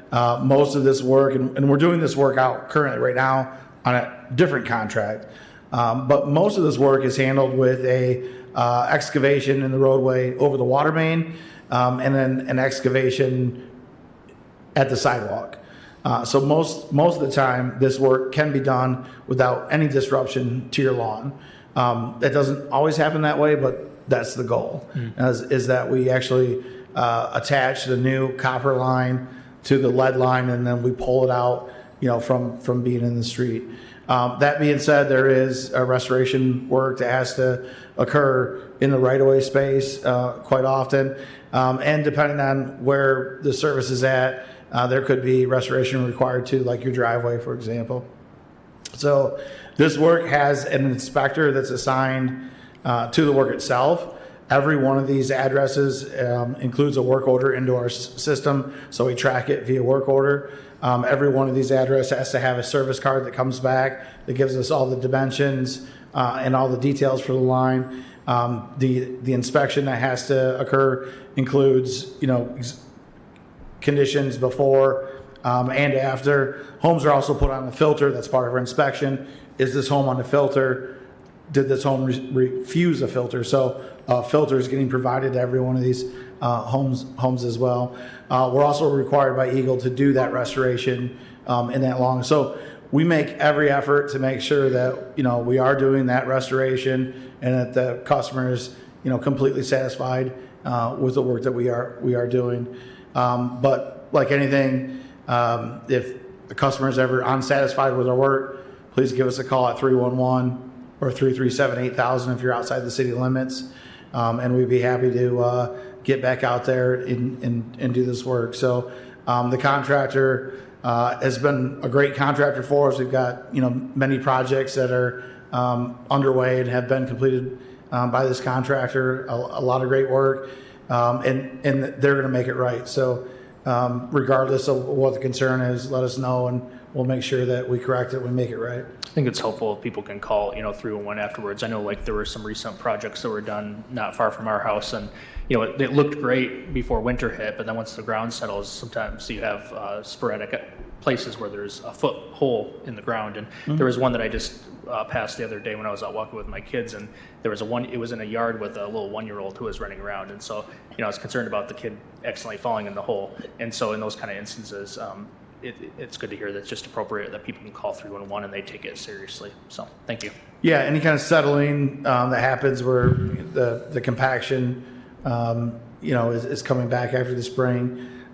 most of this work, and we're doing this work out currently right now on a different contract, but most of this work is handled with a excavation in the roadway over the water main, and then an excavation at the sidewalk. So most of the time, this work can be done without any disruption to your lawn. That doesn't always happen that way, but that's the goal, is that we actually attach the new copper line to the lead line, and then we pull it out, from being in the street. That being said, there is a restoration work that has to occur in the right-of-way space quite often. And depending on where the service is at, there could be restoration required too, like your driveway, for example. So this work has an inspector that's assigned to the work itself. Every one of these addresses includes a work order into our system, so we track it via work order. Every one of these addresses has to have a service card that comes back that gives us all the dimensions and all the details for the line. The inspection that has to occur includes, conditions before and after. Homes are also put on the filter. That's part of our inspection. Is this home on the filter? Did this home refuse a filter? So a filter is getting provided to every one of these homes as well. We're also required by Eagle to do that restoration in that long. So we make every effort to make sure that we are doing that restoration and that the customer is completely satisfied with the work that we are doing. But like anything, if the customer is ever unsatisfied with our work, please give us a call at 311 or 337-8000 if you're outside the city limits, and we'd be happy to get back out there and do this work. So the contractor has been a great contractor for us. We've got many projects that are underway and have been completed by this contractor. A lot of great work, and they're going to make it right. So regardless of what the concern is, let us know and we'll make sure that we correct it, we make it right. I think it's helpful if people can call, 311 afterwards. I know there were some recent projects that were done not far from our house, and it looked great before winter hit, but then once the ground settles, sometimes you have sporadic places where there's a foot hole in the ground. And there was one that I just passed the other day when I was out walking with my kids, and there was it was in a yard with a little 1-year-old who was running around, and so I was concerned about the kid accidentally falling in the hole. And so in those kind of instances, it's good to hear that it's just appropriate that people can call 311 and they take it seriously. So thank you. Yeah, any kind of settling that happens where the compaction is coming back after the spring,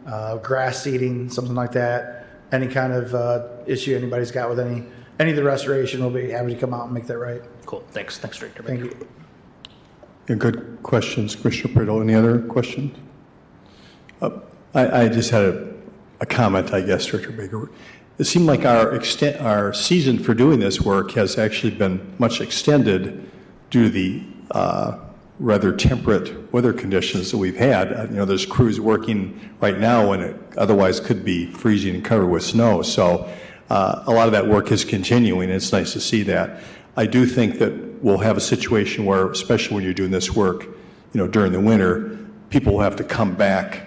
grass seeding, something like that, any kind of issue anybody's got with any of the restoration, we'll be happy to come out and make that right. Cool. Thanks, Director. Thank you. Yeah, good questions, Commissioner Priddle. Any other questions? I just had a comment, I guess, Director Baker. It seemed like our season for doing this work has actually been much extended due to the rather temperate weather conditions that we've had. There's crews working right now when it otherwise could be freezing and covered with snow. So a lot of that work is continuing, and it's nice to see that. I do think that we'll have a situation where, especially when you're doing this work, during the winter, people will have to come back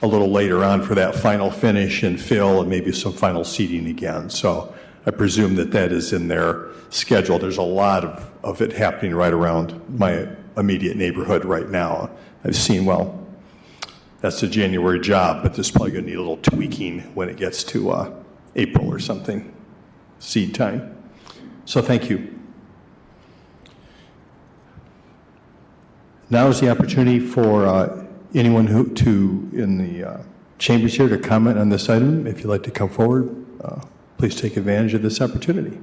a little later on for that final finish and fill and maybe some final seating again. So I presume that is in their schedule. There's a lot of it happening right around my immediate neighborhood right now. I've seen, that's a January job, but this is probably going to need a little tweaking when it gets to April or something, seed time. So thank you. Now is the opportunity for anyone in the chambers here to comment on this item. If you'd like to come forward, please take advantage of this opportunity.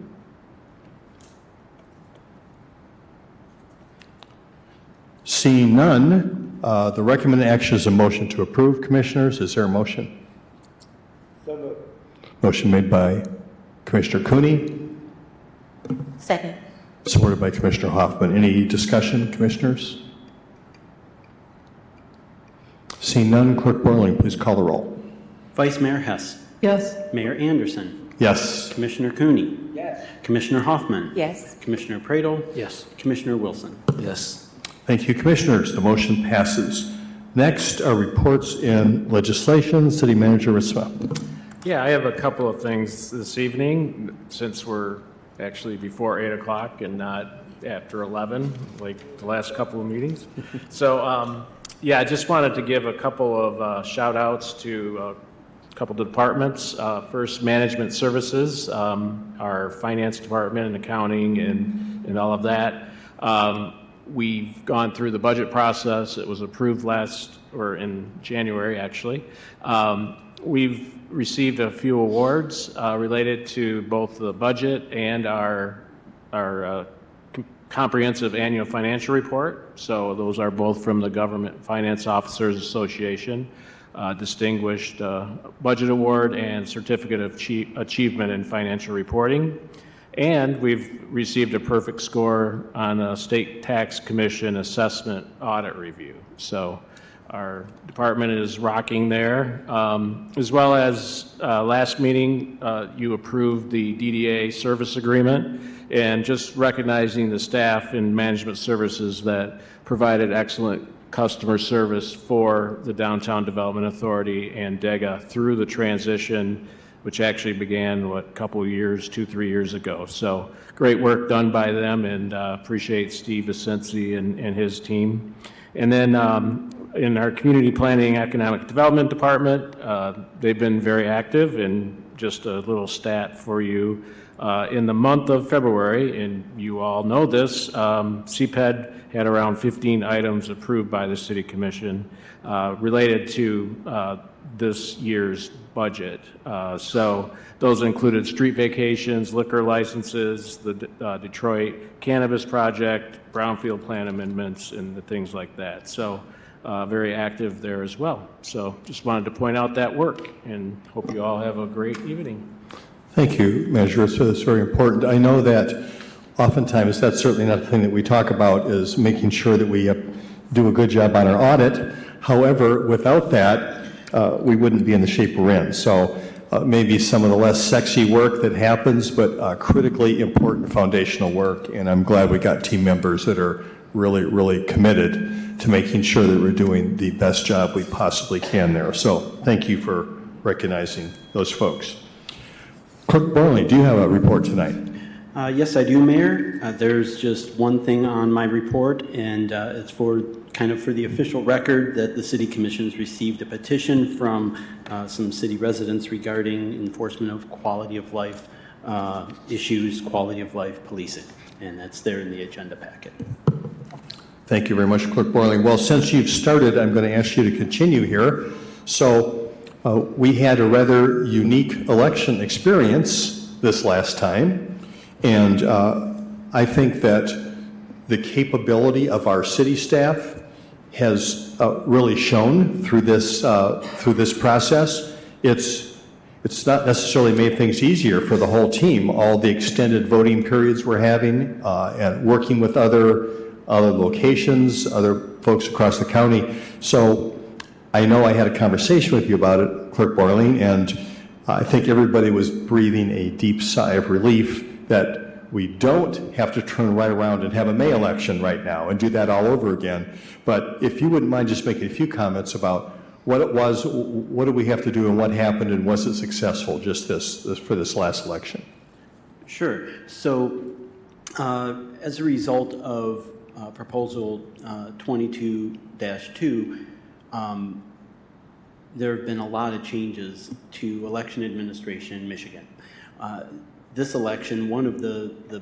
Seeing none, the recommended action is a motion to approve. Commissioners, is there a motion? So moved. Motion made by Commissioner Cooney. Second. Supported by Commissioner Hoffman. Any discussion, Commissioners? Seeing none, Clerk Borling, please call the roll. Vice Mayor Hess. Yes. Mayor Anderson. Yes. Commissioner Cooney. Yes. Commissioner Hoffman. Yes. Commissioner Pradle. Yes. Commissioner Wilson. Yes. Thank you, Commissioners. The motion passes. Next are reports in legislation. City Manager Ritzma. Yeah, I have a couple of things this evening, since we're actually before 8 o'clock and not after 11, like the last couple of meetings. So, I just wanted to give a couple of shout outs to a couple of departments. First, Management Services, our finance department and accounting and all of that. We've gone through the budget process. It was approved in January, actually. We've received a few awards related to both the budget and our comprehensive annual financial report. So those are both from the Government Finance Officers Association, Distinguished Budget Award and Certificate of Achievement in Financial Reporting. And we've received a perfect score on a State Tax Commission assessment audit review. So our department is rocking there. As well as last meeting, you approved the DDA service agreement, and just recognizing the staff in management services that provided excellent customer service for the Downtown Development Authority and DEGA through the transition, which actually began, a couple of years, 2-3 years ago. So great work done by them, and appreciate Steve Vicenzi and his team. And then in our Community Planning Economic Development Department, they've been very active, and just a little stat for you. In the month of February, and you all know this, CPED had around 15 items approved by the City Commission related to this year's budget. So those included street vacations, liquor licenses, the Detroit Cannabis Project, Brownfield Plan amendments, and the things like that. So very active there as well. So just wanted to point out that work, and hope you all have a great evening. Thank you, Manager. So that's very important. I know that oftentimes that's certainly not the thing that we talk about, is making sure that we do a good job on our audit. However, without that, we wouldn't be in the shape we're in. So maybe some of the less sexy work that happens, but critically important foundational work. And I'm glad we got team members that are really, really committed to making sure that we're doing the best job we possibly can there. So thank you for recognizing those folks. Clerk Borley, do you have a report tonight? Yes, I do, Mayor. There's just one thing on my report, and it's for the official record that the City Commission has received a petition from some city residents regarding enforcement of quality of life issues, quality of life policing, and that's there in the agenda packet. Thank you very much, Clerk Borling. Well, since you've started, I'm going to ask you to continue here. So we had a rather unique election experience this last time, and I think that the capability of our city staff has really shown through this process. It's not necessarily made things easier for the whole team. All the extended voting periods we're having, and working with other locations, other folks across the county. So I know I had a conversation with you about it, Clerk Borling, and I think everybody was breathing a deep sigh of relief that we don't have to turn right around and have a May election right now and do that all over again. But if you wouldn't mind just making a few comments about what it was, what did we have to do, and what happened, and was it successful just for this last election? Sure. So as a result of Proposal 22-2, there have been a lot of changes to election administration in Michigan. This election, one of the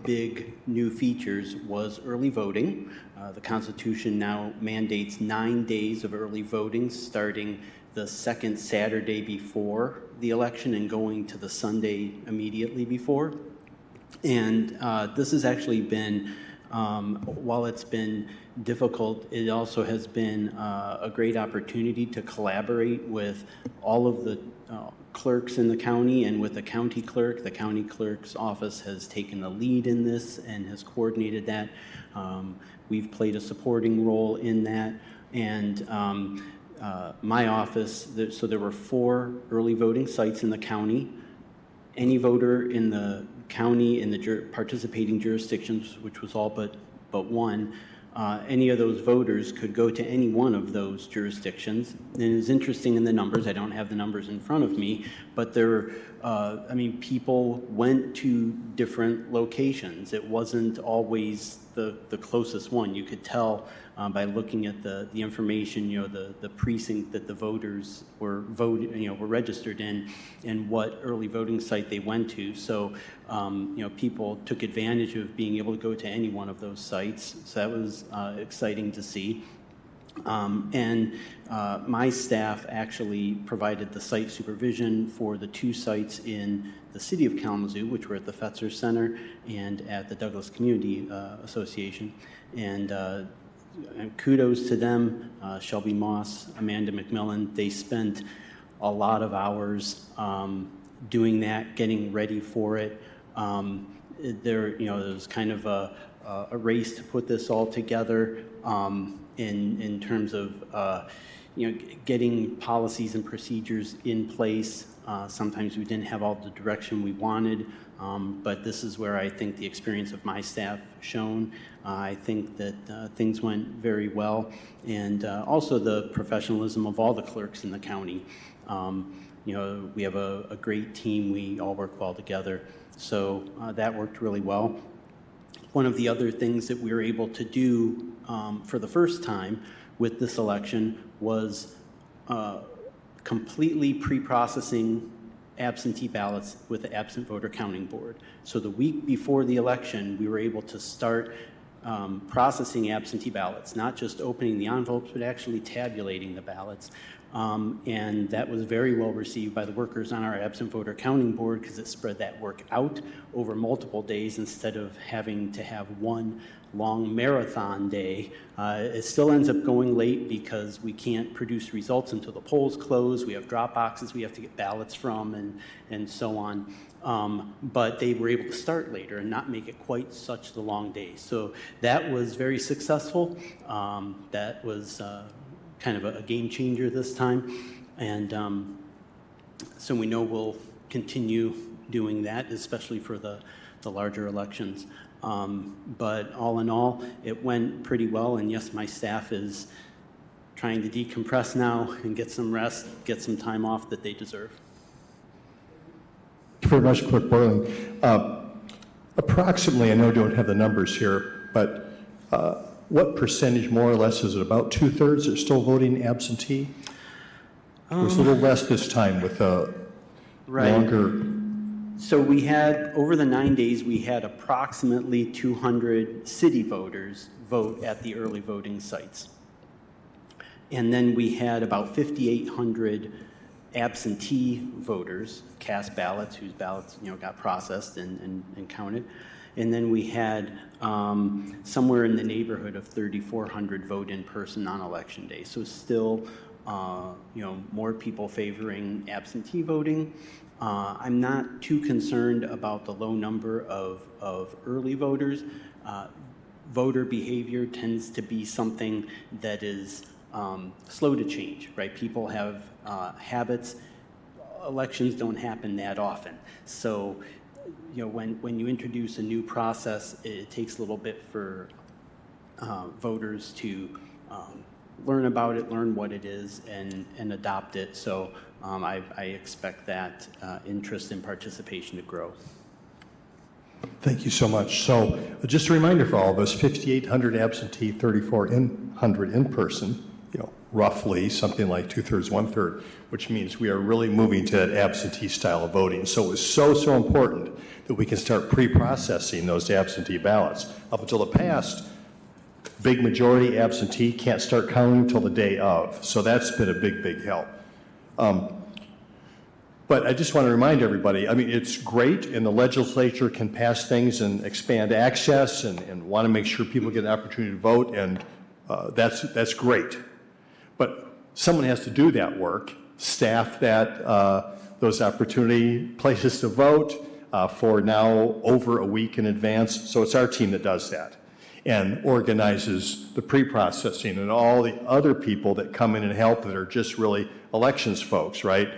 big new features was early voting. The Constitution now mandates 9 days of early voting, starting the second Saturday before the election and going to the Sunday immediately before. And this has actually been, while it's been difficult, it also has been a great opportunity to collaborate with all of the clerks in the county and with the county clerk. The county clerk's office has taken the lead in this and has coordinated that. We've played a supporting role in that. And my office, so there were 4 early voting sites in the county. Any voter in the county in the participating jurisdictions, which was all but one, any of those voters could go to any one of those jurisdictions. And it's interesting in the numbers, I don't have the numbers in front of me, but people went to different locations. It wasn't always the closest one. You could tell by looking at the information, the precinct that the voters were were registered in, and what early voting site they went to. So, people took advantage of being able to go to any one of those sites. So that was exciting to see. My staff actually provided the site supervision for the 2 sites in the city of Kalamazoo, which were at the Fetzer Center and at the Douglas Community Association. And kudos to them, Shelby Moss, Amanda McMillan. They spent a lot of hours doing that, getting ready for it. There was kind of a race to put this all together. In terms of getting policies and procedures in place. Sometimes we didn't have all the direction we wanted, but this is where I think the experience of my staff shone. I think that things went very well, and also the professionalism of all the clerks in the county. We have a great team. We all work well together, so that worked really well. One of the other things that we were able to do for the first time with this election was completely pre-processing absentee ballots with the Absent Voter Counting Board. So the week before the election, we were able to start processing absentee ballots, not just opening the envelopes, but actually tabulating the ballots. And that was very well received by the workers on our Absent Voter Counting Board because it spread that work out over multiple days instead of having to have one long marathon day. It still ends up going late because we can't produce results until the polls close. We have drop boxes we have to get ballots from and so on. But they were able to start later and not make it quite such the long day. So that was very successful. That was kind of a game changer this time. And so we know we'll continue doing that, especially for the larger elections. But all in all, it went pretty well. And yes, my staff is trying to decompress now and get some rest, get some time off that they deserve. Thank you very much, Clerk Borling. Approximately, I know I don't have the numbers here, but what percentage, more or less, is it about 2/3 are still voting absentee? It was a little less this time with a longer. So we had, over the 9 days, we had approximately 200 city voters vote at the early voting sites. And then we had about 5,800 absentee voters cast ballots, whose ballots got processed and counted. And then we had somewhere in the neighborhood of 3,400 vote in person on election day. So still, more people favoring absentee voting. I'm not too concerned about the low number of early voters. Voter behavior tends to be something that is slow to change, right? People have habits. Elections don't happen that often. So, when you introduce a new process, it takes a little bit for voters to learn about it, learn what it is, and adopt it. So I expect that interest and participation to grow. Thank you so much. So just a reminder for all of us, 5,800 absentee, 3,400 in person, roughly something like 2/3, 1/3, which means we are really moving to that absentee style of voting. So it was so important that we can start pre-processing those absentee ballots. Up until the past, big majority absentee can't start counting until the day of. So that's been a big help. But I just want to remind everybody, it's great, and the legislature can pass things and expand access and want to make sure people get an opportunity to vote, and that's great. But someone has to do that work, staff those opportunity places to vote for now over a week in advance. So it's our team that does that and organizes the pre-processing and all the other people that come in and help that are just really elections folks, right?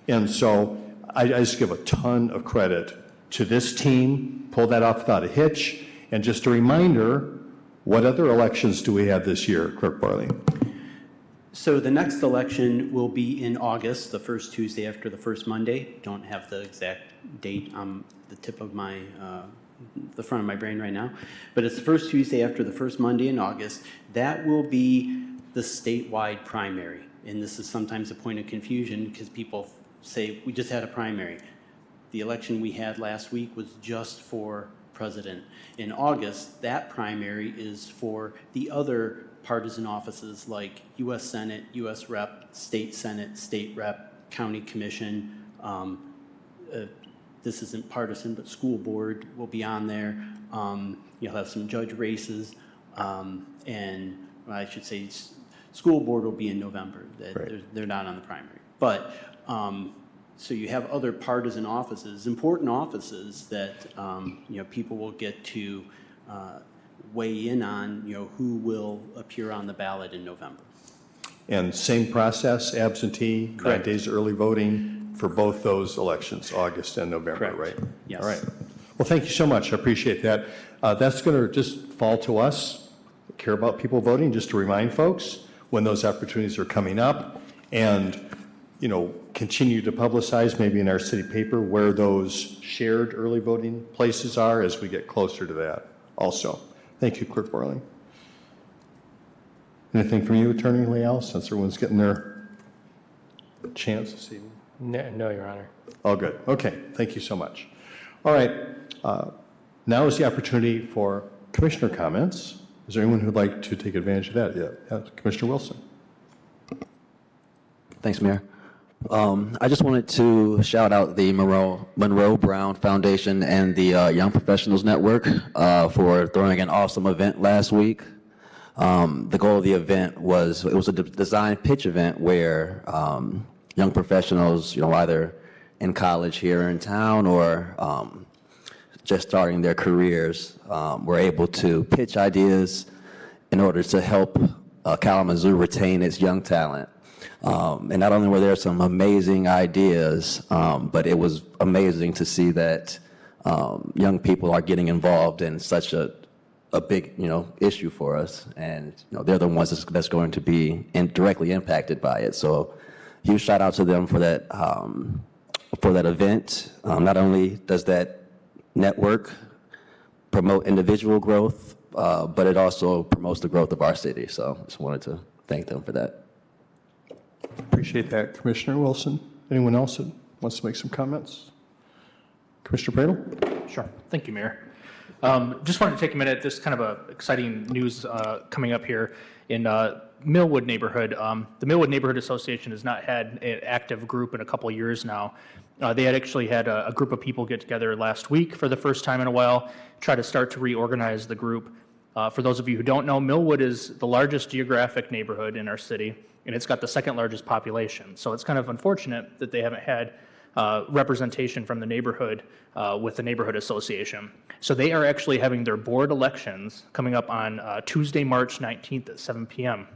And so I just give a ton of credit to this team, pulled that off without a hitch. And just a reminder, what other elections do we have this year, Clerk Borling? So the next election will be in August, the first Tuesday after the first Monday. Don't have the exact date on the tip of my the front of my brain right now, but it's the first Tuesday after the first Monday in August. That will be the statewide primary. And this is sometimes a point of confusion because people say, we just had a primary. The election we had last week was just for president. In August, that primary is for the other partisan offices like U.S. Senate, U.S. Rep, State Senate, State Rep, County Commission. This isn't partisan, but school board will be on there. You'll have some judge races, and I should say school board will be in November. They're not on the primary. But so you have other partisan offices, important offices that people will get to weigh in on, who will appear on the ballot in November. And same process, absentee, 9 days early voting for both those elections, August and November, right? Yes. All right. Well, thank you so much. I appreciate that. That's going to just fall to us, care about people voting, just to remind folks when those opportunities are coming up, and continue to publicize maybe in our city paper where those shared early voting places are as we get closer to that also. Thank you, Clerk Borling. Anything from you, Attorney Leal, since everyone's getting their chance this evening? No, Your Honor. All good. Okay, thank you so much. All right, now is the opportunity for commissioner comments. Is there anyone who'd like to take advantage of that? Yeah, Commissioner Wilson. Thanks, Mayor. I just wanted to shout out the Monroe Brown Foundation and the Young Professionals Network for throwing an awesome event last week. The goal of the event was a design pitch event where young professionals, either in college here in town or just starting their careers, were able to pitch ideas in order to help Kalamazoo retain its young talent. And not only were there some amazing ideas, but it was amazing to see that young people are getting involved in such a big, issue for us, and they're the ones that's going to be directly impacted by it. So, huge shout out to them for that event. Not only does that network promote individual growth, but it also promotes the growth of our city. So, just wanted to thank them for that. Appreciate that, Commissioner Wilson. Anyone else that wants to make some comments? Commissioner Pradel? Sure. Thank you, Mayor. Just wanted to take a minute. This is kind of exciting news coming up here in Millwood neighborhood. The Millwood Neighborhood Association has not had an active group in a couple years now. They had actually had a group of people get together last week for the first time in a while, try to start to reorganize the group. For those of you who don't know, Millwood is the largest geographic neighborhood in our city, and it's got the second largest population. So it's kind of unfortunate that they haven't had representation from the neighborhood with the neighborhood association. So they are actually having their board elections coming up on Tuesday, March 19th at 7 p.m.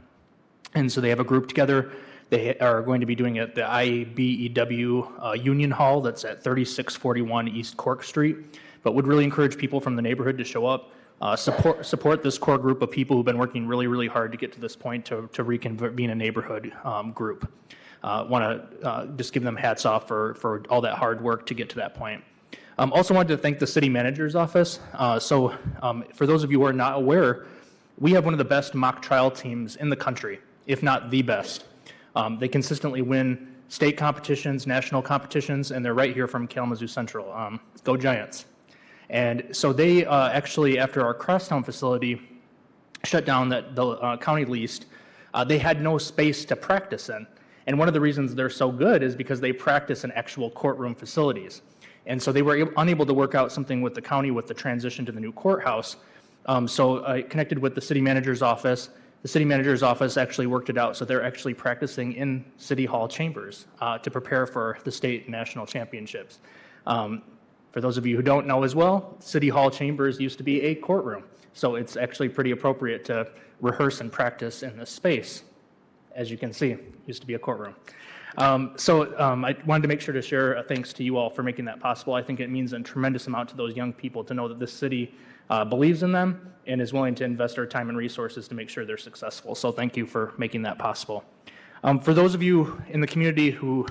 And so they have a group together. They are going to be doing it at the IBEW Union Hall that's at 3641 East Cork Street, but would really encourage people from the neighborhood to show up, support this core group of people who've been working really, really hard to get to this point to reconvene a neighborhood group. Want to just give them hats off for all that hard work to get to that point. Also wanted to thank the city manager's office. For those of you who are not aware, we have one of the best mock trial teams in the country, if not the best. They consistently win state competitions, national competitions, and they're right here from Kalamazoo Central. Go Giants. And so they actually, after our Crosstown facility shut down that the county leased, they had no space to practice in. And one of the reasons they're so good is because they practice in actual courtroom facilities. And so they were unable to work out something with the county with the transition to the new courthouse. So I connected with the city manager's office. The city manager's office actually worked it out, so they're actually practicing in City Hall chambers to prepare for the state and national championships. For those of you who don't know as well, City Hall chambers used to be a courtroom. So it's actually pretty appropriate to rehearse and practice in this space. As you can see, it used to be a courtroom. I wanted to make sure to share a thanks to you all for making that possible. I think it means a tremendous amount to those young people to know that this city believes in them and is willing to invest our time and resources to make sure they're successful. So thank you for making that possible. For those of you in the community who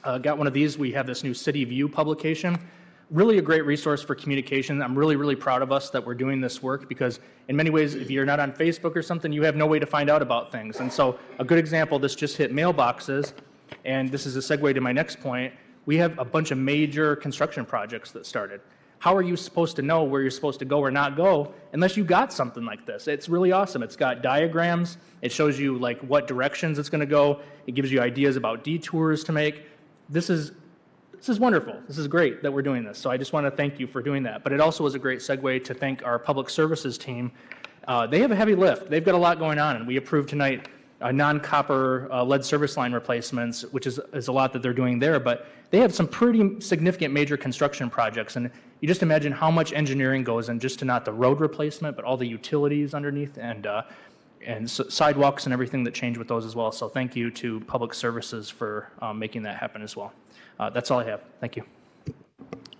got one of these, we have this new City View publication. really a great resource for communication. I'm really, really proud of us that we're doing this work because in many ways, if you're not on Facebook or something, you have no way to find out about things. And so a good example, this just hit mailboxes, and this is a segue to my next point. We have a bunch of major construction projects that started. How are you supposed to know where you're supposed to go or not go unless you got something like this? It's really awesome. It's got diagrams. It shows you like what directions it's going to go. It gives you ideas about detours to make. This is wonderful. This is great that we're doing this. So I just want to thank you for doing that. But it also was a great segue to thank our public services team. They have a heavy lift. They've got a lot going on, and we approved tonight non-copper lead service line replacements, which is a lot that they're doing there, but they have some pretty significant major construction projects, and you just imagine how much engineering goes in just to not the road replacement, but all the utilities underneath and sidewalks and everything that change with those as well. So thank you to Public Services for making that happen as well. That's all I have. Thank you.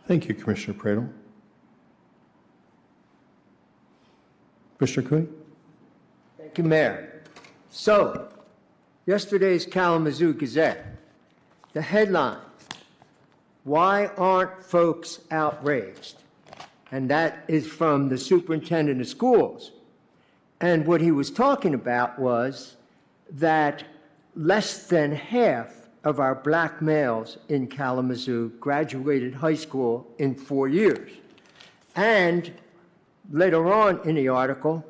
Thank you, Commissioner Pradel. Commissioner Cooney? Thank you, Mayor. So, yesterday's Kalamazoo Gazette, the headline, "Why Aren't Folks Outraged?" And that is from the superintendent of schools. And what he was talking about was that less than half of our black males in Kalamazoo graduated high school in 4 years. And later on in the article,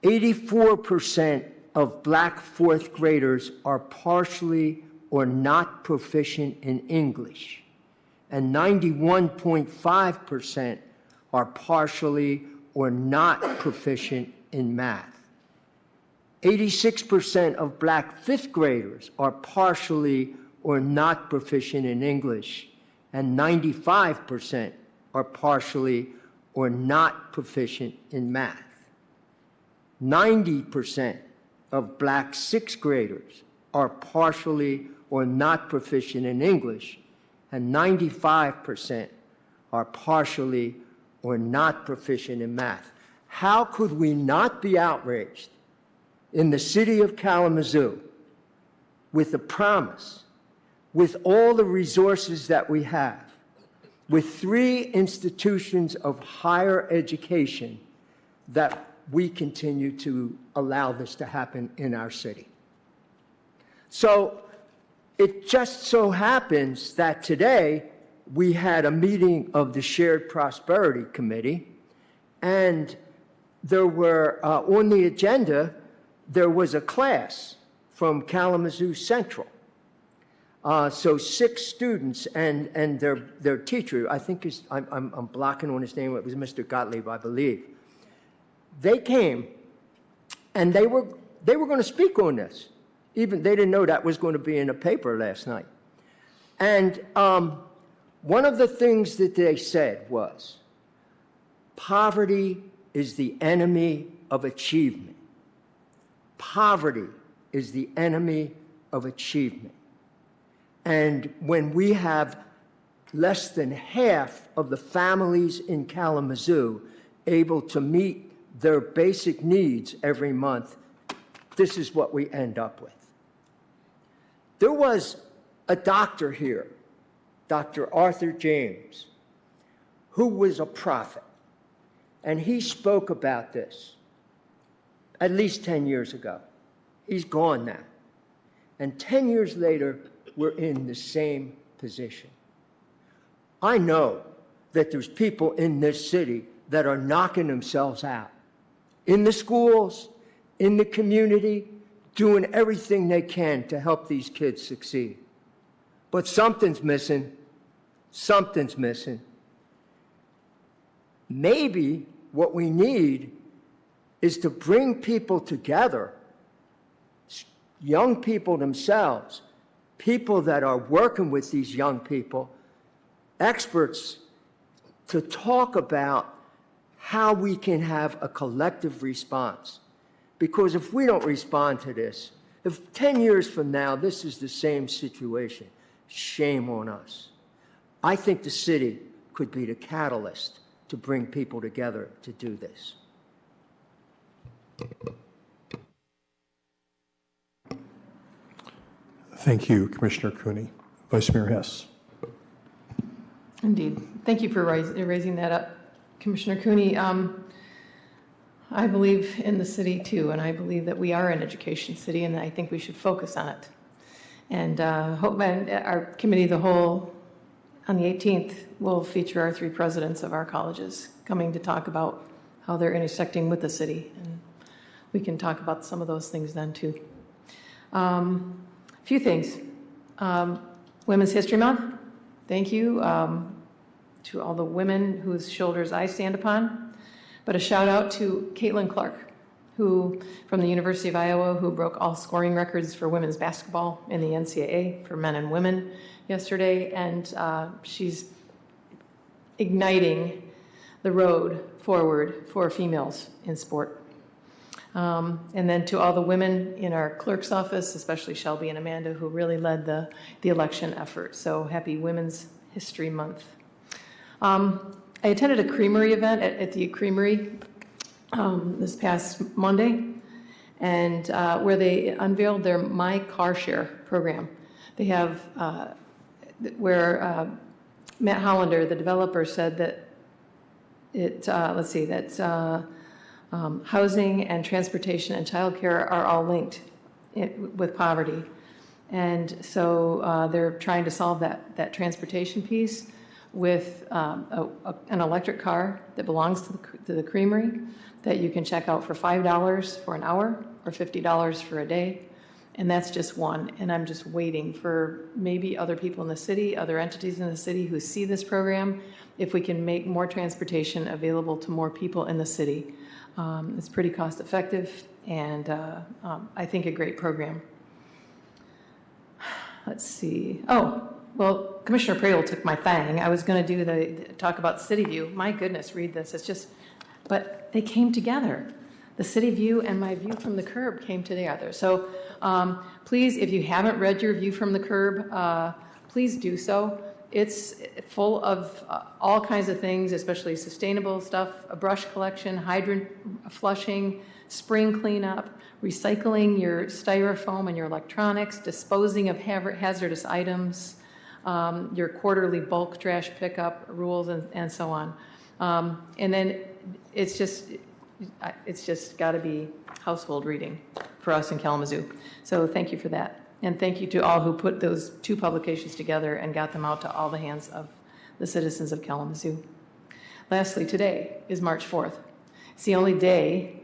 84% of black fourth graders are partially or not proficient in English, and 91.5% are partially or not proficient in math. 86% of black fifth graders are partially or not proficient in English, and 95% are partially or not proficient in math. 90% of black sixth graders are partially or not proficient in English, and 95% are partially or not proficient in math. How could we not be outraged in the city of Kalamazoo with the promise, with all the resources that we have, with 3 institutions of higher education, that we continue to allow this to happen in our city? So it just so happens that today we had a meeting of the Shared Prosperity Committee, and there were, on the agenda, there was a class from Kalamazoo Central. So 6 students and their teacher, I think I'm blocking on his name, it was Mr. Gottlieb, I believe. They came, and they were going to speak on this. Even they didn't know that was going to be in the paper last night. And one of the things that they said was, poverty is the enemy of achievement. Poverty is the enemy of achievement. And when we have less than half of the families in Kalamazoo able to meet their basic needs every month, this is what we end up with. There was a doctor here, Dr. Arthur James, who was a prophet, and he spoke about this at least 10 years ago. He's gone now. And 10 years later, we're in the same position. I know that there's people in this city that are knocking themselves out, in the schools, in the community, doing everything they can to help these kids succeed. But something's missing. Something's missing. Maybe what we need is to bring people together, young people themselves, people that are working with these young people, experts, to talk about how we can have a collective response. Because if we don't respond to this, if 10 years from now this is the same situation, shame on us. I think the city could be the catalyst to bring people together to do this. Thank you, Commissioner Cooney. Vice Mayor Hess. Indeed. Thank you for raising that up, Commissioner Cooney. I believe in the city too, and I believe that we are an education city, and I think we should focus on it. And hope our committee of the whole on the 18th will feature our 3 presidents of our colleges coming to talk about how they're intersecting with the city, and we can talk about some of those things then too. A few things. Women's History Month. Thank you to all the women whose shoulders I stand upon. But a shout out to Caitlin Clark, who from the University of Iowa, who broke all scoring records for women's basketball in the NCAA for men and women yesterday. And she's igniting the road forward for females in sport. And then to all the women in our clerk's office, especially Shelby and Amanda, who really led the election effort. So happy Women's History Month. I attended a creamery event at the creamery this past Monday, and where they unveiled their My Car Share program. They have, where Matt Hollander, the developer, said that housing and transportation and childcare are all linked with poverty. And so they're trying to solve that transportation piece with an electric car that belongs to the creamery that you can check out for $5 for an hour or $50 for a day. And that's just one. And I'm just waiting for maybe other people in the city, other entities in the city who see this program, if we can make more transportation available to more people in the city. It's pretty cost effective and I think a great program. Let's see. Oh, well, Commissioner Pradel took my thing. I was going to do talk about City View. My goodness, read this. It's just, but they came together. The City View and my view from the curb came together. So please, if you haven't read your view from the curb, please do so. It's full of all kinds of things, especially sustainable stuff, a brush collection, hydrant flushing, spring cleanup, recycling your styrofoam and your electronics, disposing of hazardous items, your quarterly bulk trash pickup rules, and so on. And then it's just got to be household reading for us in Kalamazoo. So thank you for that. And thank you to all who put those 2 publications together and got them out to all the hands of the citizens of Kalamazoo. Lastly, today is March 4th. It's the only day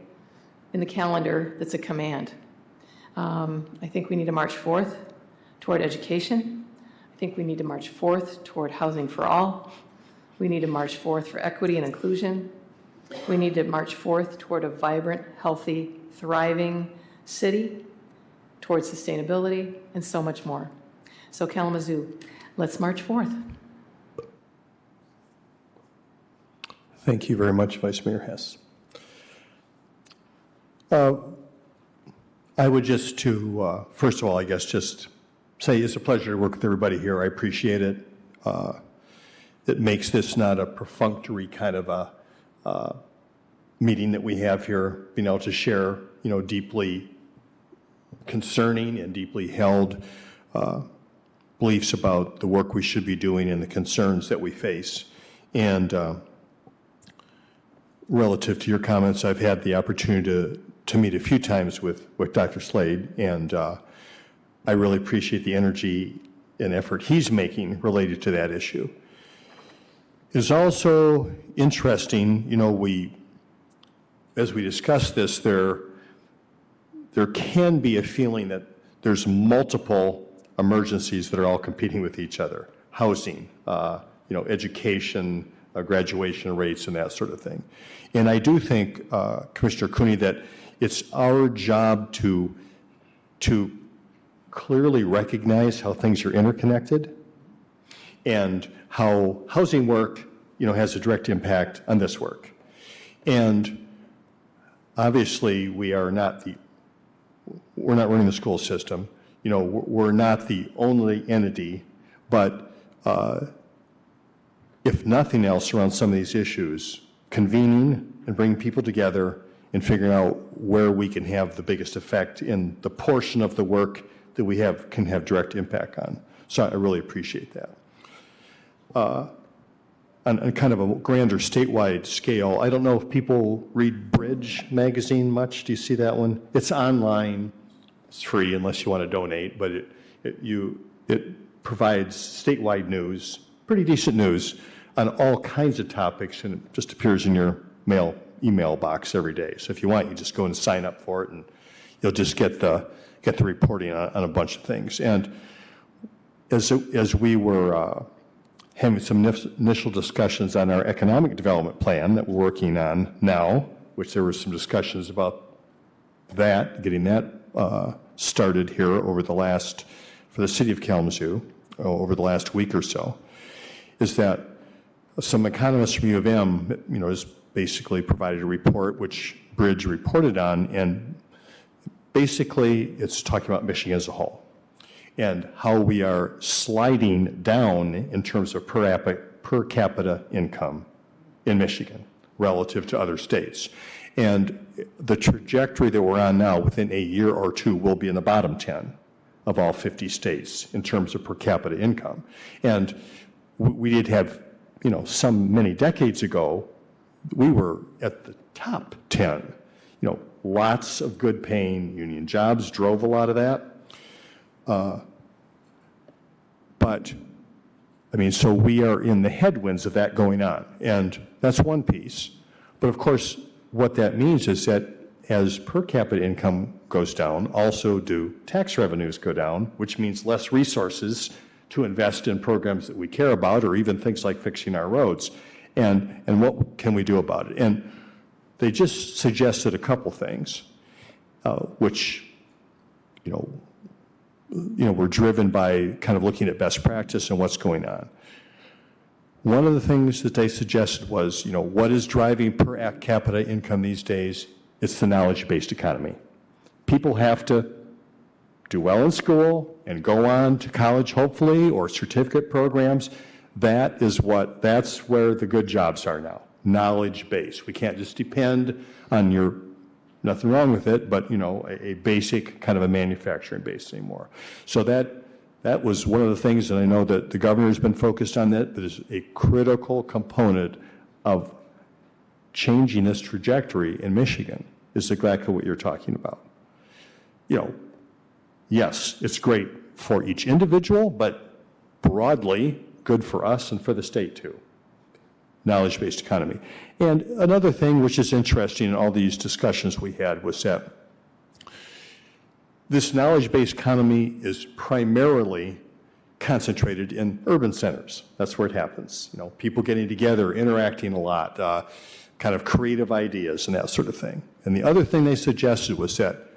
in the calendar that's a command. I think we need to march 4th toward education. I think we need to march 4th toward housing for all. We need to march 4th for equity and inclusion. We need to march 4th toward a vibrant, healthy, thriving city, towards sustainability, and so much more. So Kalamazoo, let's march 4th. Thank you very much, Vice Mayor Hess. I would just first of all, I guess just say it's a pleasure to work with everybody here. I appreciate it. It makes this not a perfunctory kind of a meeting that we have here, being able to share, deeply concerning and deeply held beliefs about the work we should be doing and the concerns that we face. And relative to your comments, I've had the opportunity to meet a few times with Dr. Slade, and I really appreciate the energy and effort he's making related to that issue. It's also interesting, as we discuss this, there can be a feeling that there's multiple emergencies that are all competing with each other. Housing, education, graduation rates, and that sort of thing. And I do think, Commissioner Cooney, that it's our job to clearly recognize how things are interconnected and how housing work, has a direct impact on this work. And obviously, we're not running the school system. We're not the only entity, but if nothing else around some of these issues, convening and bringing people together and figuring out where we can have the biggest effect in the portion of the work that we can have direct impact on. So I really appreciate that. on kind of a grander statewide scale, I don't know if people read Bridge magazine much. Do you see that one? It's online. It's free unless you want to donate, but it provides statewide news, pretty decent news on all kinds of topics, and it just appears in your email box every day. So if you want, you just go and sign up for it, and you'll just get the reporting on a bunch of things. And as we were having some initial discussions on our economic development plan that we're working on now, which there were some discussions about that, getting that started here for the city of Kalamazoo, over the last week or so, is that some economists from U of M, has basically provided a report which Bridge reported on, and basically it's talking about Michigan as a whole and how we are sliding down in terms of per capita income in Michigan relative to other states. And the trajectory that we're on now, within a year or two, will be in the bottom 10 of all 50 states in terms of per capita income. And we did have, many decades ago, we were at the top 10. Lots of good paying union jobs drove a lot of that. So we are in the headwinds of that going on. And that's one piece. But of course, what that means is that as per capita income goes down, also do tax revenues go down, which means less resources to invest in programs that we care about, or even things like fixing our roads. And what can we do about it? And they just suggested a couple things, which, we're driven by kind of looking at best practice and what's going on. One of the things that they suggested was, what is driving per capita income these days? It's the knowledge-based economy. People have to do well in school and go on to college, hopefully, or certificate programs. That's where the good jobs are now, knowledge-based. We can't just depend on nothing wrong with it, but, a basic kind of a manufacturing base anymore. So that was one of the things that I know that the governor's been focused on, that is a critical component of changing this trajectory in Michigan, is exactly what you're talking about. Yes, it's great for each individual, but broadly good for us and for the state too. Knowledge-based economy. And another thing which is interesting in all these discussions we had was that this knowledge-based economy is primarily concentrated in urban centers. That's where it happens. People getting together, interacting a lot, kind of creative ideas and that sort of thing. And the other thing they suggested was that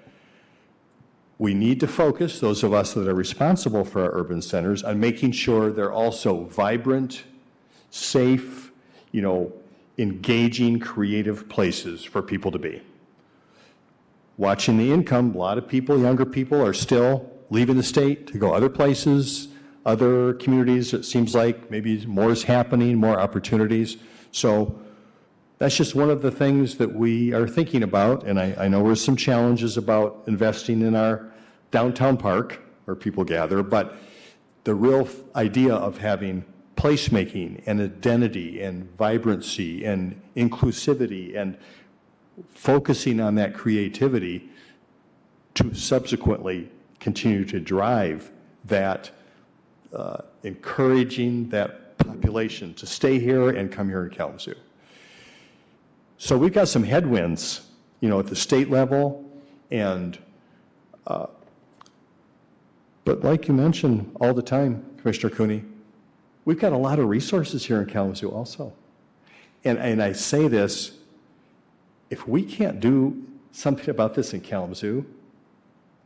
we need to focus, those of us that are responsible for our urban centers, on making sure they're also vibrant, safe, engaging, creative places for people to be. Watching the income, a lot of people, younger people, are still leaving the state to go other places, other communities. It seems like maybe more is happening, more opportunities. So that's just one of the things that we are thinking about, and I know there's some challenges about investing in our downtown park where people gather, but the real idea of having placemaking and identity and vibrancy and inclusivity and focusing on that creativity to subsequently continue to drive that, encouraging that population to stay here and come here in Kalamazoo. So we've got some headwinds, at the state level, and but like you mentioned all the time, Commissioner Cooney, we've got a lot of resources here in Kalamazoo also. And I say this, if we can't do something about this in Kalamazoo,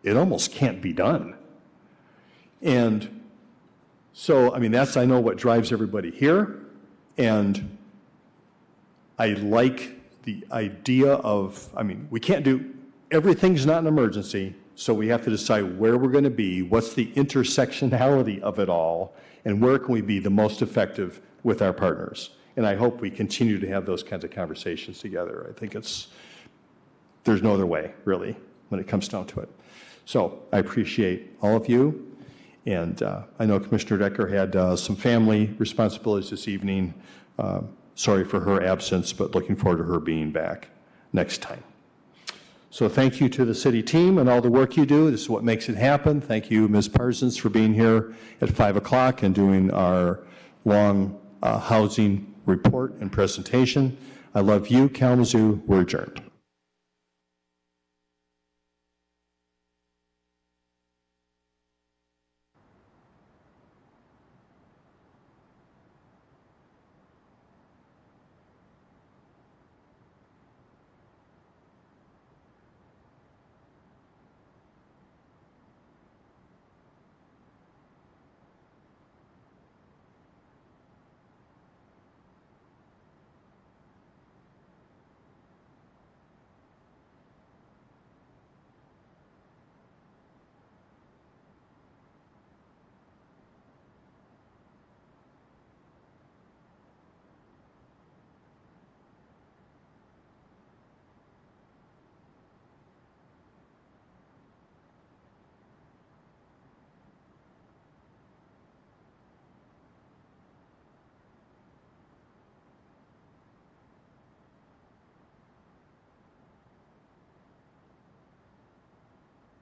it almost can't be done. And so, that's, I know, what drives everybody here. And I like the idea of, we can't do, everything's not an emergency, so we have to decide where we're going to be, what's the intersectionality of it all, and where can we be the most effective with our partners. And I hope we continue to have those kinds of conversations together. I think there's no other way, really, when it comes down to it. So I appreciate all of you. And I know Commissioner Decker had some family responsibilities this evening. Sorry for her absence, but looking forward to her being back next time. So thank you to the city team and all the work you do. This is what makes it happen. Thank you, Ms. Parsons, for being here at 5 o'clock and doing our long housing report and presentation. I love you, Kalamazoo. We're adjourned.